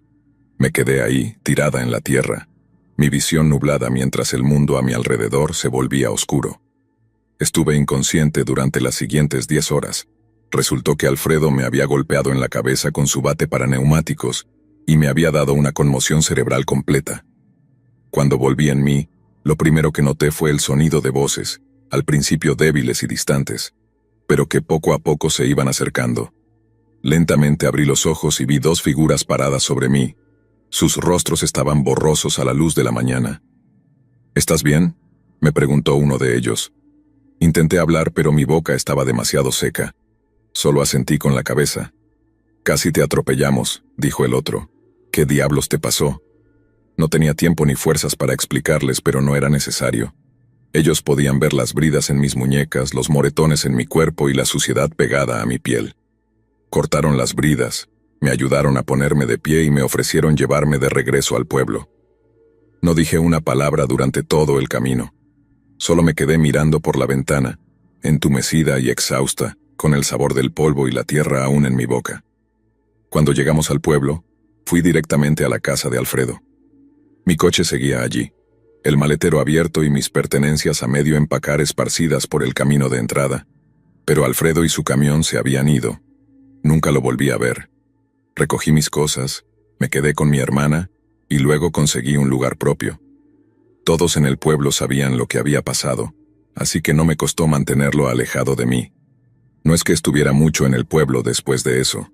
Me quedé ahí, tirada en la tierra, mi visión nublada mientras el mundo a mi alrededor se volvía oscuro. Estuve inconsciente durante las siguientes 10 horas. Resultó que Alfredo me había golpeado en la cabeza con su bate para neumáticos y me había dado una conmoción cerebral completa. Cuando volví en mí, lo primero que noté fue el sonido de voces, al principio débiles y distantes, pero que poco a poco se iban acercando. Lentamente abrí los ojos y vi 2 figuras paradas sobre mí. Sus rostros estaban borrosos a la luz de la mañana. «¿Estás bien?», me preguntó uno de ellos. Intenté hablar, pero mi boca estaba demasiado seca. Solo asentí con la cabeza. «Casi te atropellamos», dijo el otro. «¿Qué diablos te pasó?». No tenía tiempo ni fuerzas para explicarles, pero no era necesario. Ellos podían ver las bridas en mis muñecas, los moretones en mi cuerpo y la suciedad pegada a mi piel. Cortaron las bridas, me ayudaron a ponerme de pie y me ofrecieron llevarme de regreso al pueblo. No dije una palabra durante todo el camino. Solo me quedé mirando por la ventana, entumecida y exhausta, con el sabor del polvo y la tierra aún en mi boca. Cuando llegamos al pueblo, fui directamente a la casa de Alfredo. Mi coche seguía allí, el maletero abierto y mis pertenencias a medio empacar esparcidas por el camino de entrada, pero Alfredo y su camión se habían ido. Nunca lo volví a ver. Recogí mis cosas, me quedé con mi hermana y luego conseguí un lugar propio. Todos en el pueblo sabían lo que había pasado, así que no me costó mantenerlo alejado de mí. No es que estuviera mucho en el pueblo después de eso.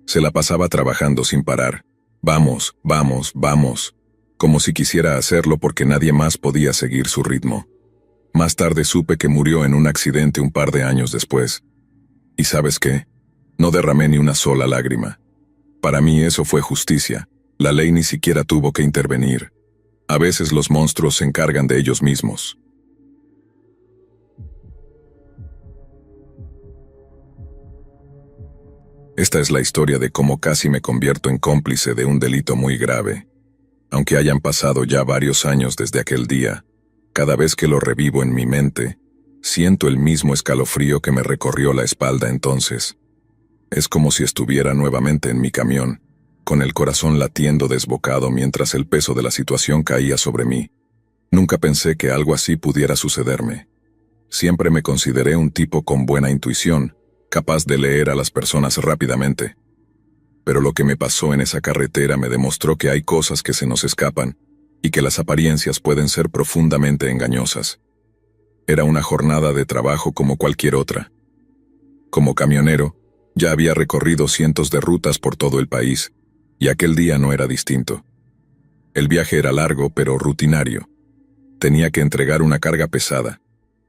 Se la pasaba trabajando sin parar. Vamos, vamos, vamos. Como si quisiera hacerlo porque nadie más podía seguir su ritmo. Más tarde supe que murió en un accidente un par de años después. ¿Y sabes qué? No derramé ni una sola lágrima. Para mí eso fue justicia. La ley ni siquiera tuvo que intervenir. A veces los monstruos se encargan de ellos mismos. Esta es la historia de cómo casi me convierto en cómplice de un delito muy grave. Aunque hayan pasado ya varios años desde aquel día, cada vez que lo revivo en mi mente, siento el mismo escalofrío que me recorrió la espalda entonces. Es como si estuviera nuevamente en mi camión, con el corazón latiendo desbocado mientras el peso de la situación caía sobre mí. Nunca pensé que algo así pudiera sucederme. Siempre me consideré un tipo con buena intuición, capaz de leer a las personas rápidamente. pero lo que me pasó en esa carretera me demostró que hay cosas que se nos escapan y que las apariencias pueden ser profundamente engañosas. Era una jornada de trabajo como cualquier otra. Como camionero, ya había recorrido cientos de rutas por todo el país, y aquel día no era distinto. El viaje era largo pero rutinario. Tenía que entregar una carga pesada,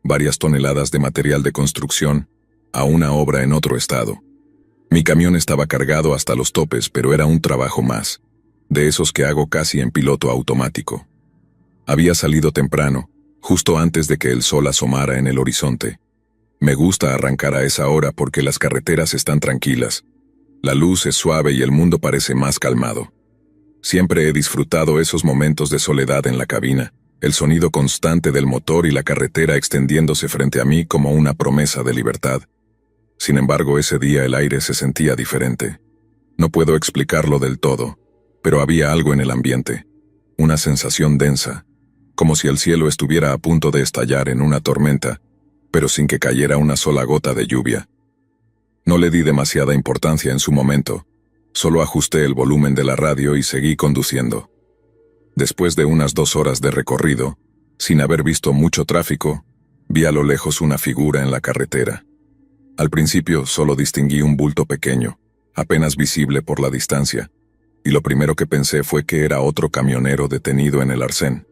varias toneladas de material de construcción, a una obra en otro estado. Mi camión estaba cargado hasta los topes, pero era un trabajo más, de esos que hago casi en piloto automático. Había salido temprano, justo antes de que el sol asomara en el horizonte. Me gusta arrancar a esa hora porque las carreteras están tranquilas. La luz es suave y el mundo parece más calmado. Siempre he disfrutado esos momentos de soledad en la cabina, el sonido constante del motor y la carretera extendiéndose frente a mí como una promesa de libertad. Sin embargo, ese día el aire se sentía diferente. No puedo explicarlo del todo, pero había algo en el ambiente, una sensación densa, como si el cielo estuviera a punto de estallar en una tormenta, pero sin que cayera una sola gota de lluvia. No le di demasiada importancia en su momento, solo ajusté el volumen de la radio y seguí conduciendo. Después de unas 2 horas de recorrido, sin haber visto mucho tráfico, vi a lo lejos una figura en la carretera. Al principio solo distinguí un bulto pequeño, apenas visible por la distancia, y lo primero que pensé fue que era otro camionero detenido en el arcén.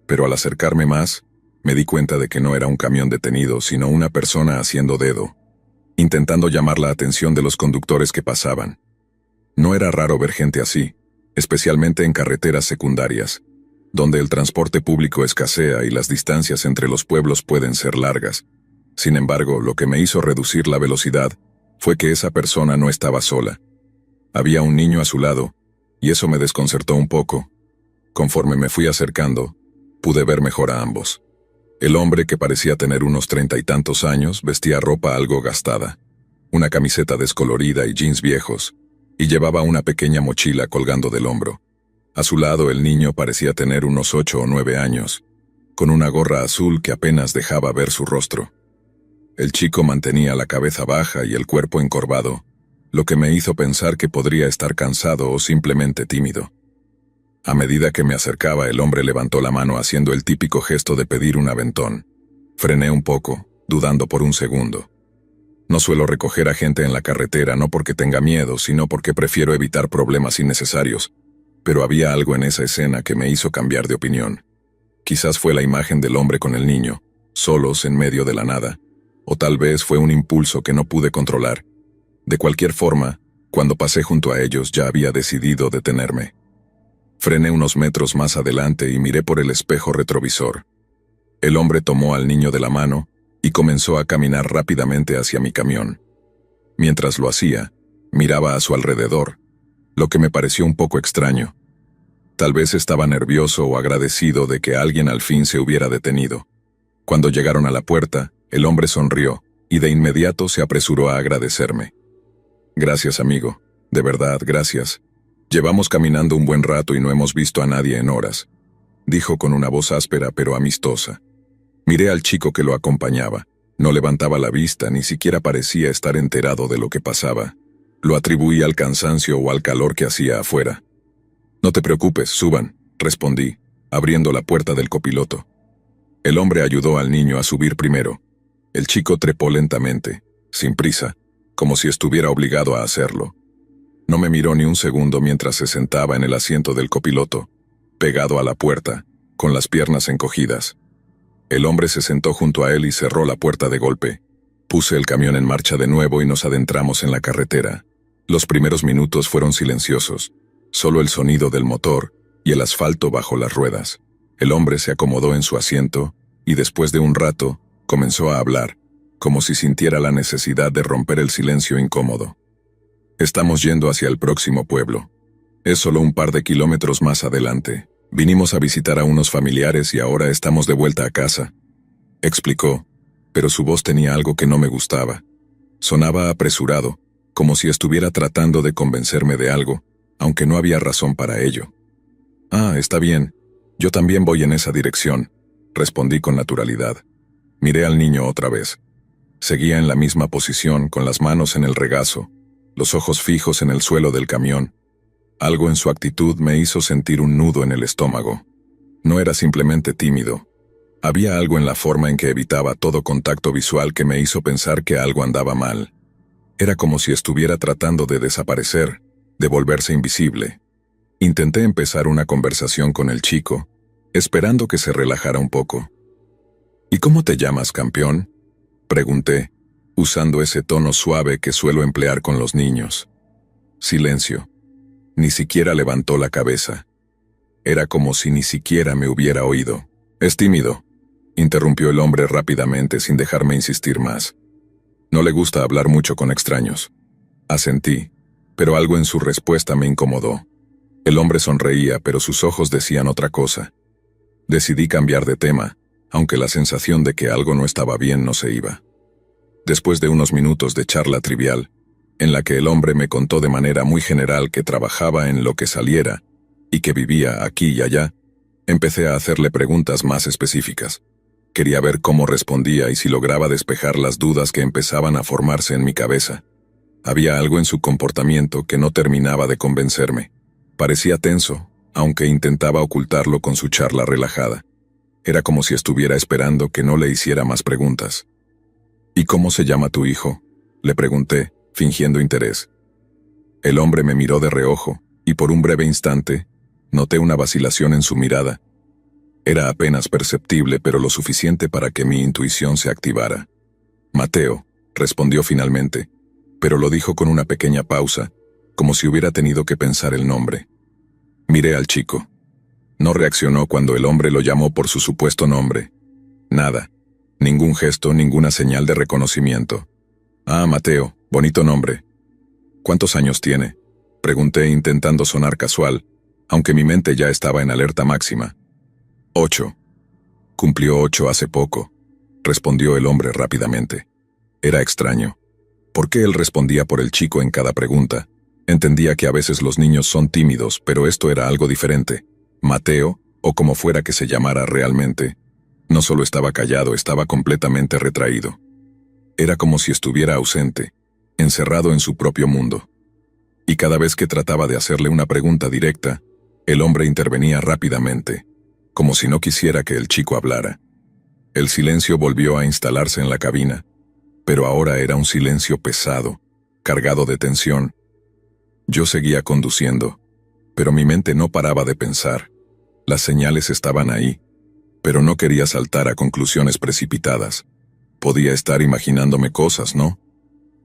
Pero al acercarme más, me di cuenta de que no era un camión detenido, sino una persona haciendo dedo, intentando llamar la atención de los conductores que pasaban. No era raro ver gente así, especialmente en carreteras secundarias, donde el transporte público escasea y las distancias entre los pueblos pueden ser largas. Sin embargo, lo que me hizo reducir la velocidad fue que esa persona no estaba sola. Había un niño a su lado, y eso me desconcertó un poco. Conforme me fui acercando, pude ver mejor a ambos. El hombre, que parecía tener unos 30 y tantos años, vestía ropa algo gastada, una camiseta descolorida y jeans viejos, y llevaba una pequeña mochila colgando del hombro. A su lado el niño parecía tener unos 8 o 9 años, con una gorra azul que apenas dejaba ver su rostro. El chico mantenía la cabeza baja y el cuerpo encorvado, lo que me hizo pensar que podría estar cansado o simplemente tímido. A medida que me acercaba, el hombre levantó la mano haciendo el típico gesto de pedir un aventón. Frené un poco, dudando por un segundo. No suelo recoger a gente en la carretera, no porque tenga miedo, sino porque prefiero evitar problemas innecesarios, pero había algo en esa escena que me hizo cambiar de opinión. Quizás fue la imagen del hombre con el niño, solos en medio de la nada, o tal vez fue un impulso que no pude controlar. De cualquier forma, cuando pasé junto a ellos ya había decidido detenerme. Frené unos metros más adelante y miré por el espejo retrovisor. El hombre tomó al niño de la mano y comenzó a caminar rápidamente hacia mi camión. Mientras lo hacía, miraba a su alrededor, lo que me pareció un poco extraño. Tal vez estaba nervioso o agradecido de que alguien al fin se hubiera detenido. Cuando llegaron a la puerta, el hombre sonrió y de inmediato se apresuró a agradecerme. Gracias, amigo. De verdad, gracias. Llevamos caminando un buen rato y no hemos visto a nadie en horas, dijo con una voz áspera pero amistosa. Miré al chico que lo acompañaba. No levantaba la vista, ni siquiera parecía estar enterado de lo que pasaba. Lo atribuí al cansancio o al calor que hacía afuera. No te preocupes, suban, respondí, abriendo la puerta del copiloto. El hombre ayudó al niño a subir primero. El chico trepó lentamente, sin prisa, como si estuviera obligado a hacerlo. No me miró ni un segundo mientras se sentaba en el asiento del copiloto, pegado a la puerta, con las piernas encogidas. El hombre se sentó junto a él y cerró la puerta de golpe. Puse el camión en marcha de nuevo y nos adentramos en la carretera. Los primeros minutos fueron silenciosos, solo el sonido del motor y el asfalto bajo las ruedas. El hombre se acomodó en su asiento y después de un rato comenzó a hablar, como si sintiera la necesidad de romper el silencio incómodo. Estamos yendo hacia el próximo pueblo. Es solo un par de kilómetros más adelante. Vinimos a visitar a unos familiares y ahora estamos de vuelta a casa, explicó, pero su voz tenía algo que no me gustaba. Sonaba apresurado, como si estuviera tratando de convencerme de algo, aunque no había razón para ello. Ah, está bien. Yo también voy en esa dirección, respondí con naturalidad. Miré al niño otra vez. Seguía en la misma posición, con las manos en el regazo, los ojos fijos en el suelo del camión. Algo en su actitud me hizo sentir un nudo en el estómago. No era simplemente tímido. Había algo en la forma en que evitaba todo contacto visual que me hizo pensar que algo andaba mal. Era como si estuviera tratando de desaparecer, de volverse invisible. Intenté empezar una conversación con el chico, esperando que se relajara un poco. ¿Y cómo te llamas, campeón?, pregunté, usando ese tono suave que suelo emplear con los niños. Silencio. Ni siquiera levantó la cabeza. Era como si ni siquiera me hubiera oído. «Es tímido», interrumpió el hombre rápidamente sin dejarme insistir más. «No le gusta hablar mucho con extraños». Asentí, pero algo en su respuesta me incomodó. El hombre sonreía, pero sus ojos decían otra cosa. Decidí cambiar de tema, aunque la sensación de que algo no estaba bien no se iba. Después de unos minutos de charla trivial, en la que el hombre me contó de manera muy general que trabajaba en lo que saliera y que vivía aquí y allá, empecé a hacerle preguntas más específicas. Quería ver cómo respondía y si lograba despejar las dudas que empezaban a formarse en mi cabeza. Había algo en su comportamiento que no terminaba de convencerme. Parecía tenso, aunque intentaba ocultarlo con su charla relajada. Era como si estuviera esperando que no le hiciera más preguntas. «¿Y cómo se llama tu hijo?», le pregunté, fingiendo interés. El hombre me miró de reojo, y por un breve instante, noté una vacilación en su mirada. Era apenas perceptible, pero lo suficiente para que mi intuición se activara. «Mateo», respondió finalmente, pero lo dijo con una pequeña pausa, como si hubiera tenido que pensar el nombre. Miré al chico. No reaccionó cuando el hombre lo llamó por su supuesto nombre. Nada. Ningún gesto, ninguna señal de reconocimiento. «Ah, Mateo, bonito nombre». «¿Cuántos años tiene?», pregunté intentando sonar casual, aunque mi mente ya estaba en alerta máxima. 8. «Cumplió 8 hace poco», respondió el hombre rápidamente. Era extraño. ¿Por qué él respondía por el chico en cada pregunta? Entendía que a veces los niños son tímidos, pero esto era algo diferente. Mateo, o como fuera que se llamara realmente, no solo estaba callado, estaba completamente retraído. Era como si estuviera ausente, encerrado en su propio mundo. Y cada vez que trataba de hacerle una pregunta directa, el hombre intervenía rápidamente, como si no quisiera que el chico hablara. El silencio volvió a instalarse en la cabina, pero ahora era un silencio pesado, cargado de tensión. Yo seguía conduciendo, pero mi mente no paraba de pensar. Las señales estaban ahí, pero no quería saltar a conclusiones precipitadas. Podía estar imaginándome cosas, ¿no?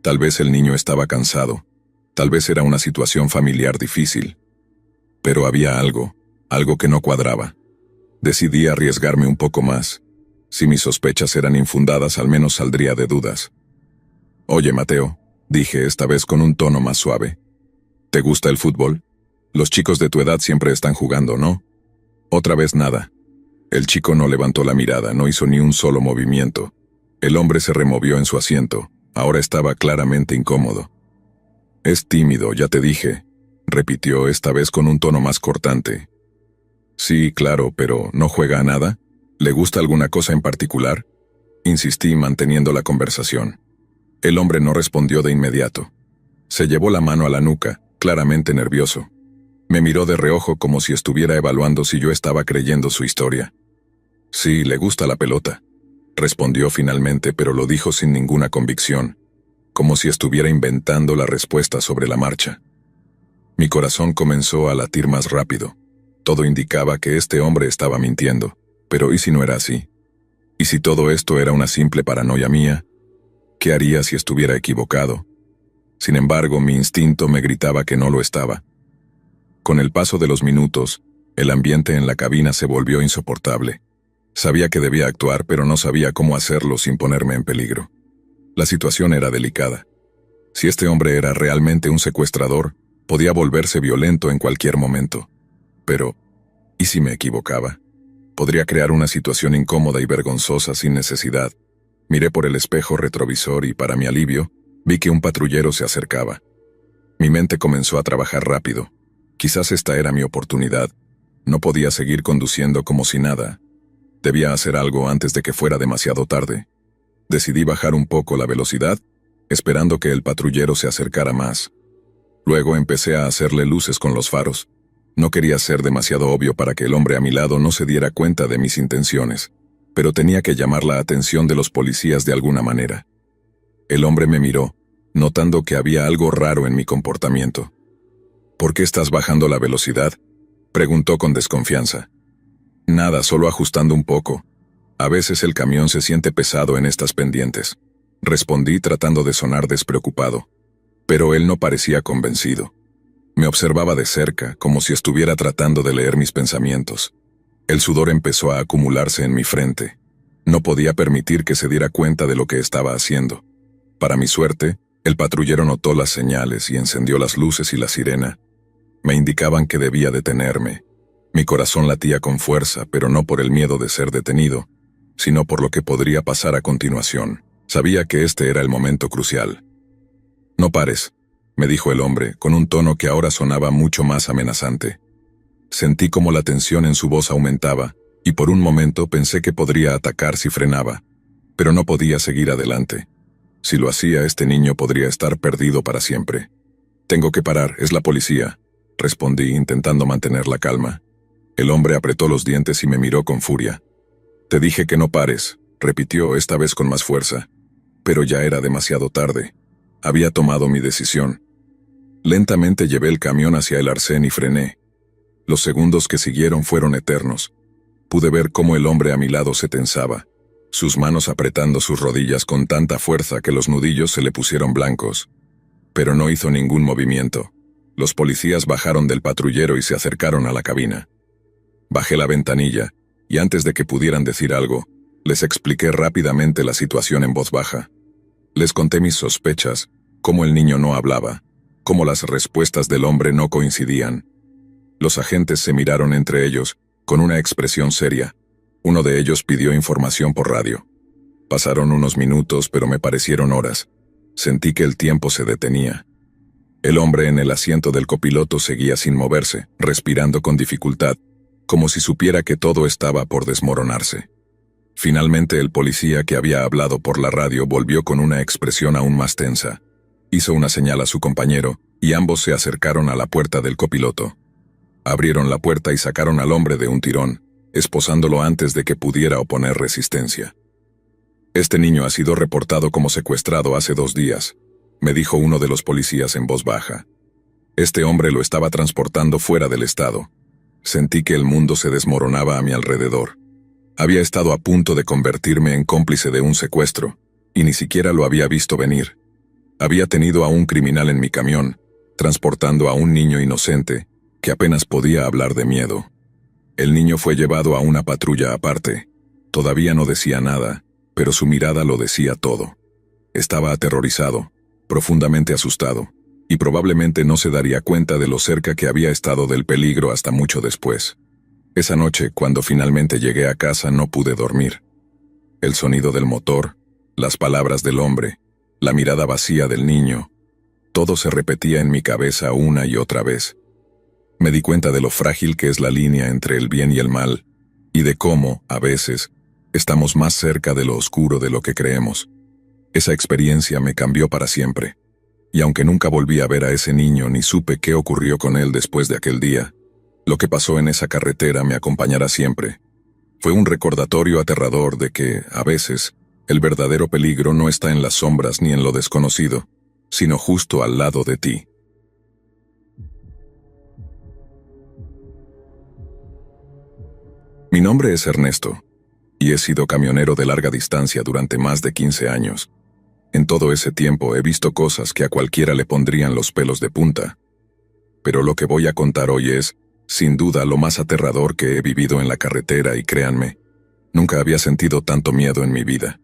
Tal vez el niño estaba cansado, tal vez era una situación familiar difícil. Pero había algo que no cuadraba. Decidí arriesgarme un poco más. Si mis sospechas eran infundadas, al menos saldría de dudas. «Oye, Mateo», dije esta vez con un tono más suave. «¿Te gusta el fútbol? Los chicos de tu edad siempre están jugando, ¿no?». Otra vez nada. El chico no levantó la mirada, no hizo ni un solo movimiento. El hombre se removió en su asiento. Ahora estaba claramente incómodo. «Es tímido, ya te dije», repitió esta vez con un tono más cortante. «Sí, claro, pero ¿no juega a nada? ¿Le gusta alguna cosa en particular?», insistí manteniendo la conversación. El hombre no respondió de inmediato. Se llevó la mano a la nuca, claramente nervioso. Me miró de reojo como si estuviera evaluando si yo estaba creyendo su historia. «Sí, le gusta la pelota», respondió finalmente, pero lo dijo sin ninguna convicción, como si estuviera inventando la respuesta sobre la marcha. Mi corazón comenzó a latir más rápido. Todo indicaba que este hombre estaba mintiendo, pero ¿y si no era así? ¿Y si todo esto era una simple paranoia mía? ¿Qué haría si estuviera equivocado? Sin embargo, mi instinto me gritaba que no lo estaba. Con el paso de los minutos, el ambiente en la cabina se volvió insoportable. Sabía que debía actuar, pero no sabía cómo hacerlo sin ponerme en peligro. La situación era delicada. Si este hombre era realmente un secuestrador, podía volverse violento en cualquier momento. Pero, ¿y si me equivocaba? Podría crear una situación incómoda y vergonzosa sin necesidad. Miré por el espejo retrovisor y, para mi alivio, vi que un patrullero se acercaba. Mi mente comenzó a trabajar rápido. Quizás esta era mi oportunidad. No podía seguir conduciendo como si nada. Debía hacer algo antes de que fuera demasiado tarde. Decidí bajar un poco la velocidad, esperando que el patrullero se acercara más. Luego empecé a hacerle luces con los faros. No quería ser demasiado obvio para que el hombre a mi lado no se diera cuenta de mis intenciones, pero tenía que llamar la atención de los policías de alguna manera. El hombre me miró, notando que había algo raro en mi comportamiento. ¿Por qué estás bajando la velocidad?, preguntó con desconfianza. Nada, solo ajustando un poco. A veces el camión se siente pesado en estas pendientes, respondí tratando de sonar despreocupado. Pero él no parecía convencido. Me observaba de cerca, como si estuviera tratando de leer mis pensamientos. El sudor empezó a acumularse en mi frente. No podía permitir que se diera cuenta de lo que estaba haciendo. Para mi suerte, el patrullero notó las señales y encendió las luces y la sirena. Me indicaban que debía detenerme. Mi corazón latía con fuerza, pero no por el miedo de ser detenido, sino por lo que podría pasar a continuación. Sabía que este era el momento crucial. «No pares», me dijo el hombre, con un tono que ahora sonaba mucho más amenazante. Sentí como la tensión en su voz aumentaba, y por un momento pensé que podría atacar si frenaba, pero no podía seguir adelante. Si lo hacía, este niño podría estar perdido para siempre. «Tengo que parar, es la policía», respondí intentando mantener la calma. El hombre apretó los dientes y me miró con furia. «Te dije que no pares», repitió esta vez con más fuerza. Pero ya era demasiado tarde. Había tomado mi decisión. Lentamente llevé el camión hacia el arcén y frené. Los segundos que siguieron fueron eternos. Pude ver cómo el hombre a mi lado se tensaba, sus manos apretando sus rodillas con tanta fuerza que los nudillos se le pusieron blancos. Pero no hizo ningún movimiento. Los policías bajaron del patrullero y se acercaron a la cabina. Bajé la ventanilla, y antes de que pudieran decir algo, les expliqué rápidamente la situación en voz baja. Les conté mis sospechas, cómo el niño no hablaba, cómo las respuestas del hombre no coincidían. Los agentes se miraron entre ellos, con una expresión seria. Uno de ellos pidió información por radio. Pasaron unos minutos, pero me parecieron horas. Sentí que el tiempo se detenía. El hombre en el asiento del copiloto seguía sin moverse, respirando con dificultad, como si supiera que todo estaba por desmoronarse. Finalmente el policía que había hablado por la radio volvió con una expresión aún más tensa. Hizo una señal a su compañero, y ambos se acercaron a la puerta del copiloto. Abrieron la puerta y sacaron al hombre de un tirón, esposándolo antes de que pudiera oponer resistencia. «Este niño ha sido reportado como secuestrado hace 2 días», me dijo uno de los policías en voz baja. Este hombre lo estaba transportando fuera del estado. Sentí que el mundo se desmoronaba a mi alrededor. Había estado a punto de convertirme en cómplice de un secuestro, y ni siquiera lo había visto venir. Había tenido a un criminal en mi camión, transportando a un niño inocente, que apenas podía hablar de miedo. El niño fue llevado a una patrulla aparte. Todavía no decía nada, pero su mirada lo decía todo. Estaba aterrorizado, profundamente asustado, y probablemente no se daría cuenta de lo cerca que había estado del peligro hasta mucho después. Esa noche, cuando finalmente llegué a casa, no pude dormir. El sonido del motor, las palabras del hombre, la mirada vacía del niño, todo se repetía en mi cabeza una y otra vez. Me di cuenta de lo frágil que es la línea entre el bien y el mal, y de cómo, a veces, estamos más cerca de lo oscuro de lo que creemos. Esa experiencia me cambió para siempre, y aunque nunca volví a ver a ese niño ni supe qué ocurrió con él después de aquel día, lo que pasó en esa carretera me acompañará siempre. Fue un recordatorio aterrador de que, a veces, el verdadero peligro no está en las sombras ni en lo desconocido, sino justo al lado de ti. Mi nombre es Ernesto, y he sido camionero de larga distancia durante más de 15 años. En todo ese tiempo he visto cosas que a cualquiera le pondrían los pelos de punta. Pero lo que voy a contar hoy es, sin duda, lo más aterrador que he vivido en la carretera y créanme, nunca había sentido tanto miedo en mi vida.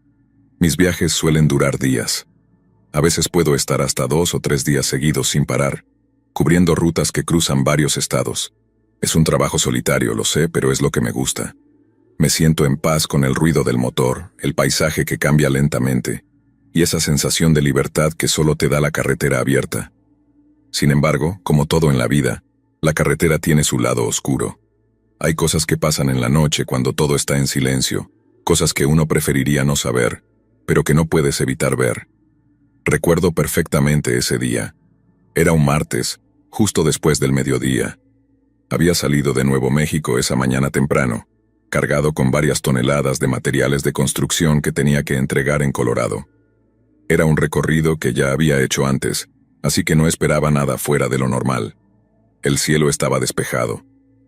Mis viajes suelen durar días. A veces puedo estar hasta 2 o 3 días seguidos sin parar, cubriendo rutas que cruzan varios estados. Es un trabajo solitario, lo sé, pero es lo que me gusta. Me siento en paz con el ruido del motor, el paisaje que cambia lentamente, y esa sensación de libertad que solo te da la carretera abierta. Sin embargo, como todo en la vida, la carretera tiene su lado oscuro. Hay cosas que pasan en la noche cuando todo está en silencio, cosas que uno preferiría no saber, pero que no puedes evitar ver. Recuerdo perfectamente ese día. Era un martes, justo después del mediodía. Había salido de Nuevo México esa mañana temprano, cargado con varias toneladas de materiales de construcción que tenía que entregar en Colorado. Era un recorrido que ya había hecho antes, así que no esperaba nada fuera de lo normal. El cielo estaba despejado,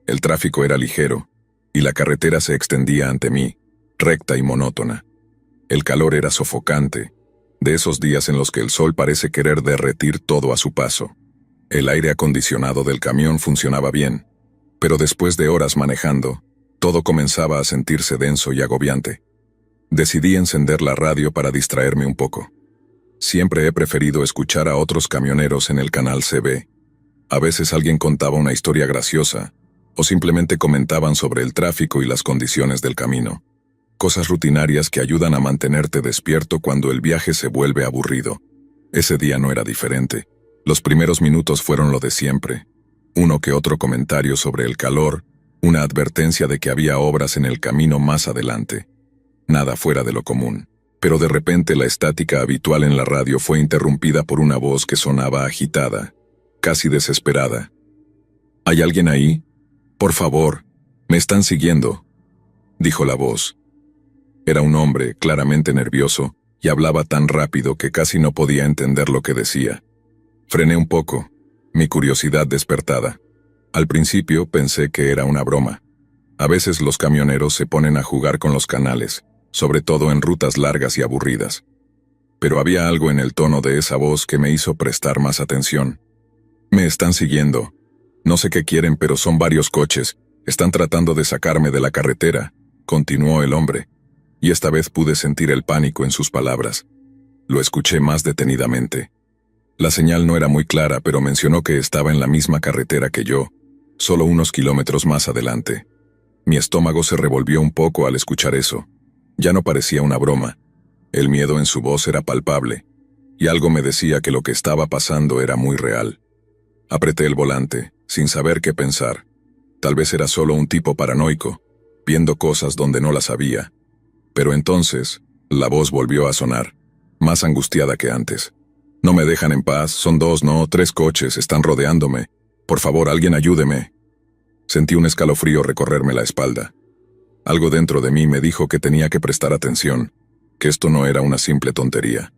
el tráfico era ligero, y la carretera se extendía ante mí, recta y monótona. El calor era sofocante, de esos días en los que el sol parece querer derretir todo a su paso. El aire acondicionado del camión funcionaba bien, pero después de horas manejando, todo comenzaba a sentirse denso y agobiante. Decidí encender la radio para distraerme un poco. Siempre he preferido escuchar a otros camioneros en el canal CB. A veces alguien contaba una historia graciosa, o simplemente comentaban sobre el tráfico y las condiciones del camino. Cosas rutinarias que ayudan a mantenerte despierto cuando el viaje se vuelve aburrido. Ese día no era diferente. Los primeros minutos fueron lo de siempre. Uno que otro comentario sobre el calor, una advertencia de que había obras en el camino más adelante. Nada fuera de lo común. Pero de repente la estática habitual en la radio fue interrumpida por una voz que sonaba agitada, casi desesperada. ¿Hay alguien ahí? Por favor, me están siguiendo, dijo la voz. Era un hombre, claramente nervioso, y hablaba tan rápido que casi no podía entender lo que decía. Frené un poco, mi curiosidad despertada. Al principio pensé que era una broma. A veces los camioneros se ponen a jugar con los canales, sobre todo en rutas largas y aburridas. Pero había algo en el tono de esa voz que me hizo prestar más atención. Me están siguiendo. No sé qué quieren, pero son varios coches. Están tratando de sacarme de la carretera, continuó el hombre. Y esta vez pude sentir el pánico en sus palabras. Lo escuché más detenidamente. La señal no era muy clara, pero mencionó que estaba en la misma carretera que yo, solo unos kilómetros más adelante. Mi estómago se revolvió un poco al escuchar eso. Ya no parecía una broma. El miedo en su voz era palpable, y algo me decía que lo que estaba pasando era muy real. Apreté el volante, sin saber qué pensar. Tal vez era solo un tipo paranoico, viendo cosas donde no las había. Pero entonces, la voz volvió a sonar, más angustiada que antes. No me dejan en paz, son 2, no, 3 coches, están rodeándome. Por favor, alguien ayúdeme. Sentí un escalofrío recorrerme la espalda. Algo dentro de mí me dijo que tenía que prestar atención, que esto no era una simple tontería.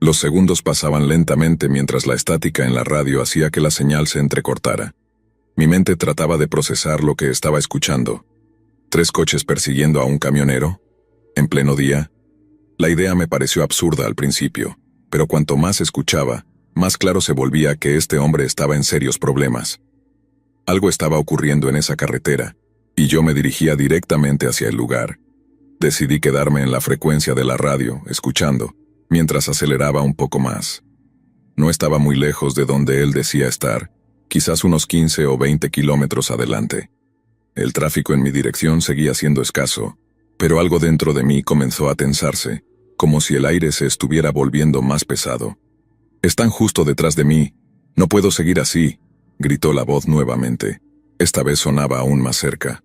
Los segundos pasaban lentamente mientras la estática en la radio hacía que la señal se entrecortara. Mi mente trataba de procesar lo que estaba escuchando. 3 coches persiguiendo a un camionero, en pleno día. La idea me pareció absurda al principio, pero cuanto más escuchaba, más claro se volvía que este hombre estaba en serios problemas. Algo estaba ocurriendo en esa carretera, y yo me dirigía directamente hacia el lugar. Decidí quedarme en la frecuencia de la radio, escuchando, mientras aceleraba un poco más. No estaba muy lejos de donde él decía estar, quizás unos 15 o 20 kilómetros adelante. El tráfico en mi dirección seguía siendo escaso, pero algo dentro de mí comenzó a tensarse, como si el aire se estuviera volviendo más pesado. «Están justo detrás de mí. No puedo seguir así», gritó la voz nuevamente. Esta vez sonaba aún más cerca.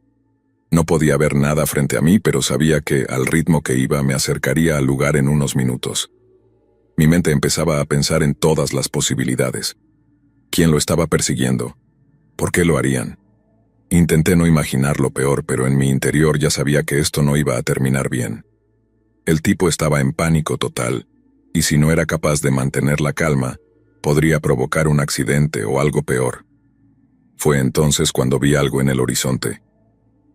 No podía ver nada frente a mí, pero sabía que, al ritmo que iba, me acercaría al lugar en unos minutos. Mi mente empezaba a pensar en todas las posibilidades. ¿Quién lo estaba persiguiendo? ¿Por qué lo harían? Intenté no imaginar lo peor, pero en mi interior ya sabía que esto no iba a terminar bien. El tipo estaba en pánico total, y si no era capaz de mantener la calma, podría provocar un accidente o algo peor. Fue entonces cuando vi algo en el horizonte.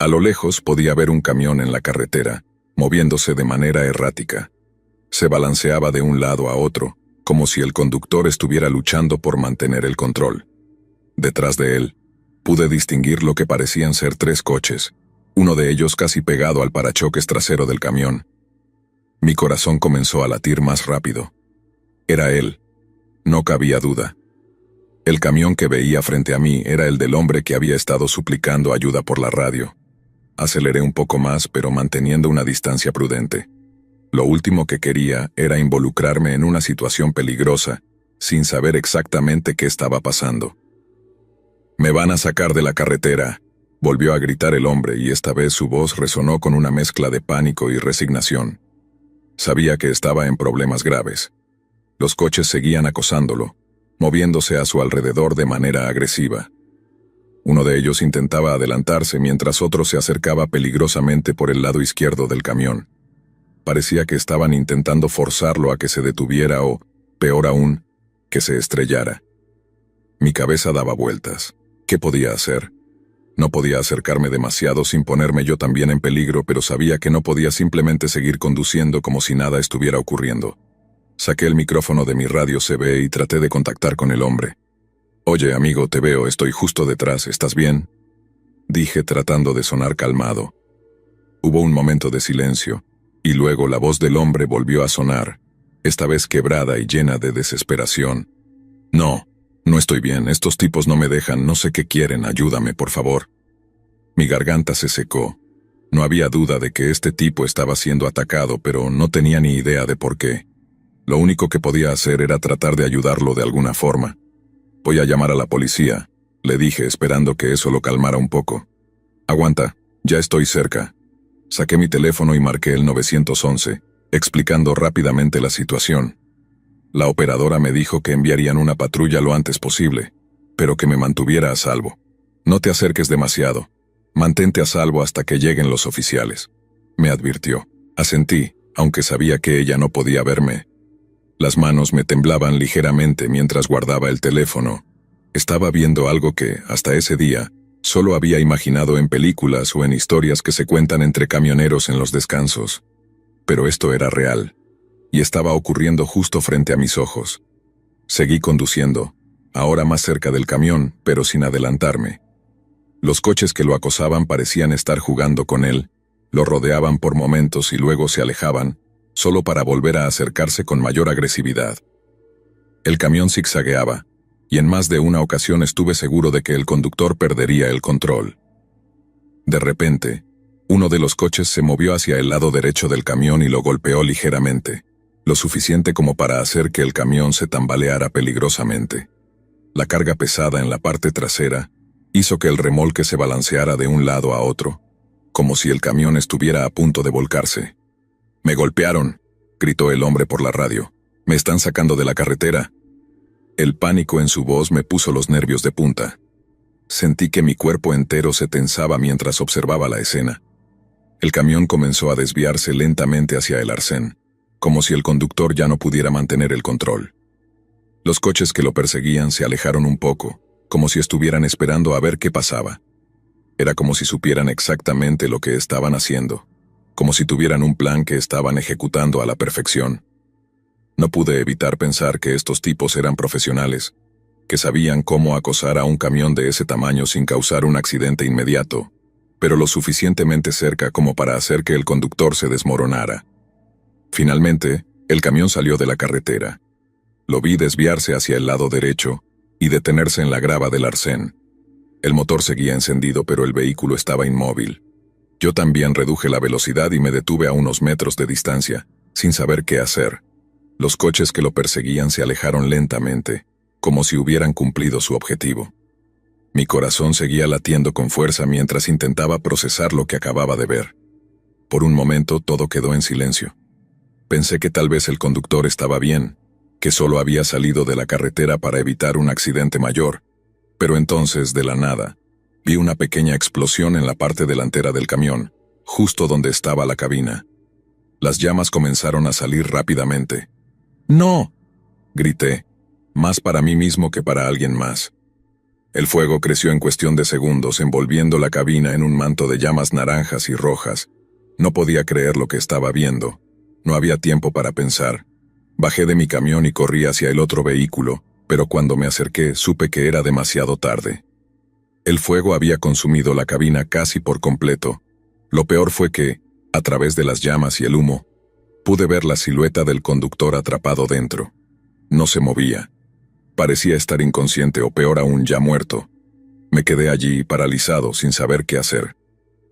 A lo lejos podía ver un camión en la carretera, moviéndose de manera errática. Se balanceaba de un lado a otro, como si el conductor estuviera luchando por mantener el control. Detrás de él, pude distinguir lo que parecían ser 3 coches, uno de ellos casi pegado al parachoques trasero del camión. Mi corazón comenzó a latir más rápido. Era él. No cabía duda. El camión que veía frente a mí era el del hombre que había estado suplicando ayuda por la radio. Aceleré un poco más, pero manteniendo una distancia prudente. Lo último que quería era involucrarme en una situación peligrosa, sin saber exactamente qué estaba pasando. «Me van a sacar de la carretera», volvió a gritar el hombre, y esta vez su voz resonó con una mezcla de pánico y resignación. Sabía que estaba en problemas graves. Los coches seguían acosándolo. moviéndose a su alrededor de manera agresiva. Uno de ellos intentaba adelantarse mientras otro se acercaba peligrosamente por el lado izquierdo del camión. Parecía que estaban intentando forzarlo a que se detuviera o, peor aún, que se estrellara. Mi cabeza daba vueltas. ¿Qué podía hacer? No podía acercarme demasiado sin ponerme yo también en peligro, pero sabía que no podía simplemente seguir conduciendo como si nada estuviera ocurriendo. Saqué el micrófono de mi radio CB y traté de contactar con el hombre. «Oye, amigo, te veo, estoy justo detrás, ¿estás bien?», dije tratando de sonar calmado. Hubo un momento de silencio, y luego la voz del hombre volvió a sonar, esta vez quebrada y llena de desesperación. «No, no estoy bien, estos tipos no me dejan, no sé qué quieren, ayúdame, por favor». Mi garganta se secó. No había duda de que este tipo estaba siendo atacado, pero no tenía ni idea de por qué. Lo único que podía hacer era tratar de ayudarlo de alguna forma. «Voy a llamar a la policía», le dije, esperando que eso lo calmara un poco. «Aguanta, ya estoy cerca». Saqué mi teléfono y marqué el 911, explicando rápidamente la situación. La operadora me dijo que enviarían una patrulla lo antes posible, pero que me mantuviera a salvo. «No te acerques demasiado. Mantente a salvo hasta que lleguen los oficiales», me advirtió. Asentí, aunque sabía que ella no podía verme. Las manos me temblaban ligeramente mientras guardaba el teléfono. Estaba viendo algo que, hasta ese día, solo había imaginado en películas o en historias que se cuentan entre camioneros en los descansos. Pero esto era real, y estaba ocurriendo justo frente a mis ojos. Seguí conduciendo, ahora más cerca del camión, pero sin adelantarme. Los coches que lo acosaban parecían estar jugando con él, lo rodeaban por momentos y luego se alejaban, solo para volver a acercarse con mayor agresividad. El camión zigzagueaba, y en más de una ocasión estuve seguro de que el conductor perdería el control. De repente, uno de los coches se movió hacia el lado derecho del camión y lo golpeó ligeramente, lo suficiente como para hacer que el camión se tambaleara peligrosamente. La carga pesada en la parte trasera hizo que el remolque se balanceara de un lado a otro, como si el camión estuviera a punto de volcarse. «Me golpearon», gritó el hombre por la radio. «Me están sacando de la carretera». El pánico en su voz me puso los nervios de punta. Sentí que mi cuerpo entero se tensaba mientras observaba la escena. El camión comenzó a desviarse lentamente hacia el arcén, como si el conductor ya no pudiera mantener el control. Los coches que lo perseguían se alejaron un poco, como si estuvieran esperando a ver qué pasaba. Era como si supieran exactamente lo que estaban haciendo, como si tuvieran un plan que estaban ejecutando a la perfección. No pude evitar pensar que estos tipos eran profesionales, que sabían cómo acosar a un camión de ese tamaño sin causar un accidente inmediato, pero lo suficientemente cerca como para hacer que el conductor se desmoronara. Finalmente, el camión salió de la carretera. Lo vi desviarse hacia el lado derecho y detenerse en la grava del arcén. El motor seguía encendido, pero el vehículo estaba inmóvil. Yo también reduje la velocidad y me detuve a unos metros de distancia, sin saber qué hacer. Los coches que lo perseguían se alejaron lentamente, como si hubieran cumplido su objetivo. Mi corazón seguía latiendo con fuerza mientras intentaba procesar lo que acababa de ver. Por un momento todo quedó en silencio. Pensé que tal vez el conductor estaba bien, que solo había salido de la carretera para evitar un accidente mayor, pero entonces, de la nada, vi una pequeña explosión en la parte delantera del camión, justo donde estaba la cabina. Las llamas comenzaron a salir rápidamente. «¡No!», grité, más para mí mismo que para alguien más. El fuego creció en cuestión de segundos, envolviendo la cabina en un manto de llamas naranjas y rojas. No podía creer lo que estaba viendo. No había tiempo para pensar. Bajé de mi camión y corrí hacia el otro vehículo, pero cuando me acerqué supe que era demasiado tarde. El fuego había consumido la cabina casi por completo. Lo peor fue que, a través de las llamas y el humo, pude ver la silueta del conductor atrapado dentro. No se movía. Parecía estar inconsciente o peor aún, ya muerto. Me quedé allí paralizado sin saber qué hacer.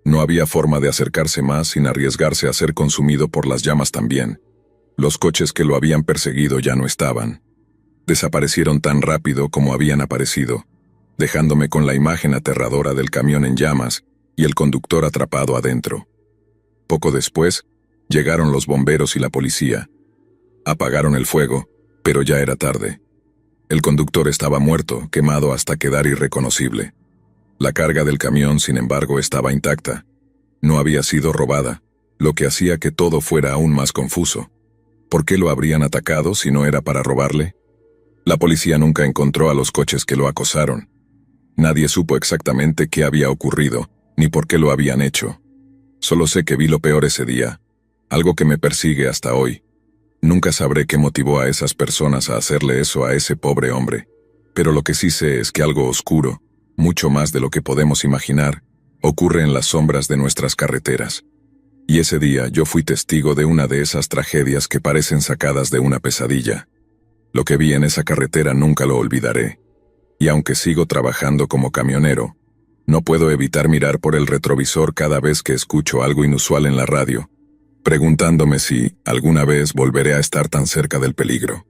No había forma de acercarse más sin arriesgarse a ser consumido por las llamas también. Los coches que lo habían perseguido ya no estaban. Desaparecieron tan rápido como habían aparecido, dejándome con la imagen aterradora del camión en llamas y el conductor atrapado adentro. Poco después, llegaron los bomberos y la policía. Apagaron el fuego, pero ya era tarde. El conductor estaba muerto, quemado hasta quedar irreconocible. La carga del camión, sin embargo, estaba intacta. No había sido robada, lo que hacía que todo fuera aún más confuso. ¿Por qué lo habrían atacado si no era para robarle? La policía nunca encontró a los coches que lo acosaron. Nadie supo exactamente qué había ocurrido, ni por qué lo habían hecho. Solo sé que vi lo peor ese día, algo que me persigue hasta hoy. Nunca sabré qué motivó a esas personas a hacerle eso a ese pobre hombre. Pero lo que sí sé es que algo oscuro, mucho más de lo que podemos imaginar, ocurre en las sombras de nuestras carreteras. Y ese día yo fui testigo de una de esas tragedias que parecen sacadas de una pesadilla. Lo que vi en esa carretera nunca lo olvidaré. Y aunque sigo trabajando como camionero, no puedo evitar mirar por el retrovisor cada vez que escucho algo inusual en la radio, preguntándome si alguna vez volveré a estar tan cerca del peligro.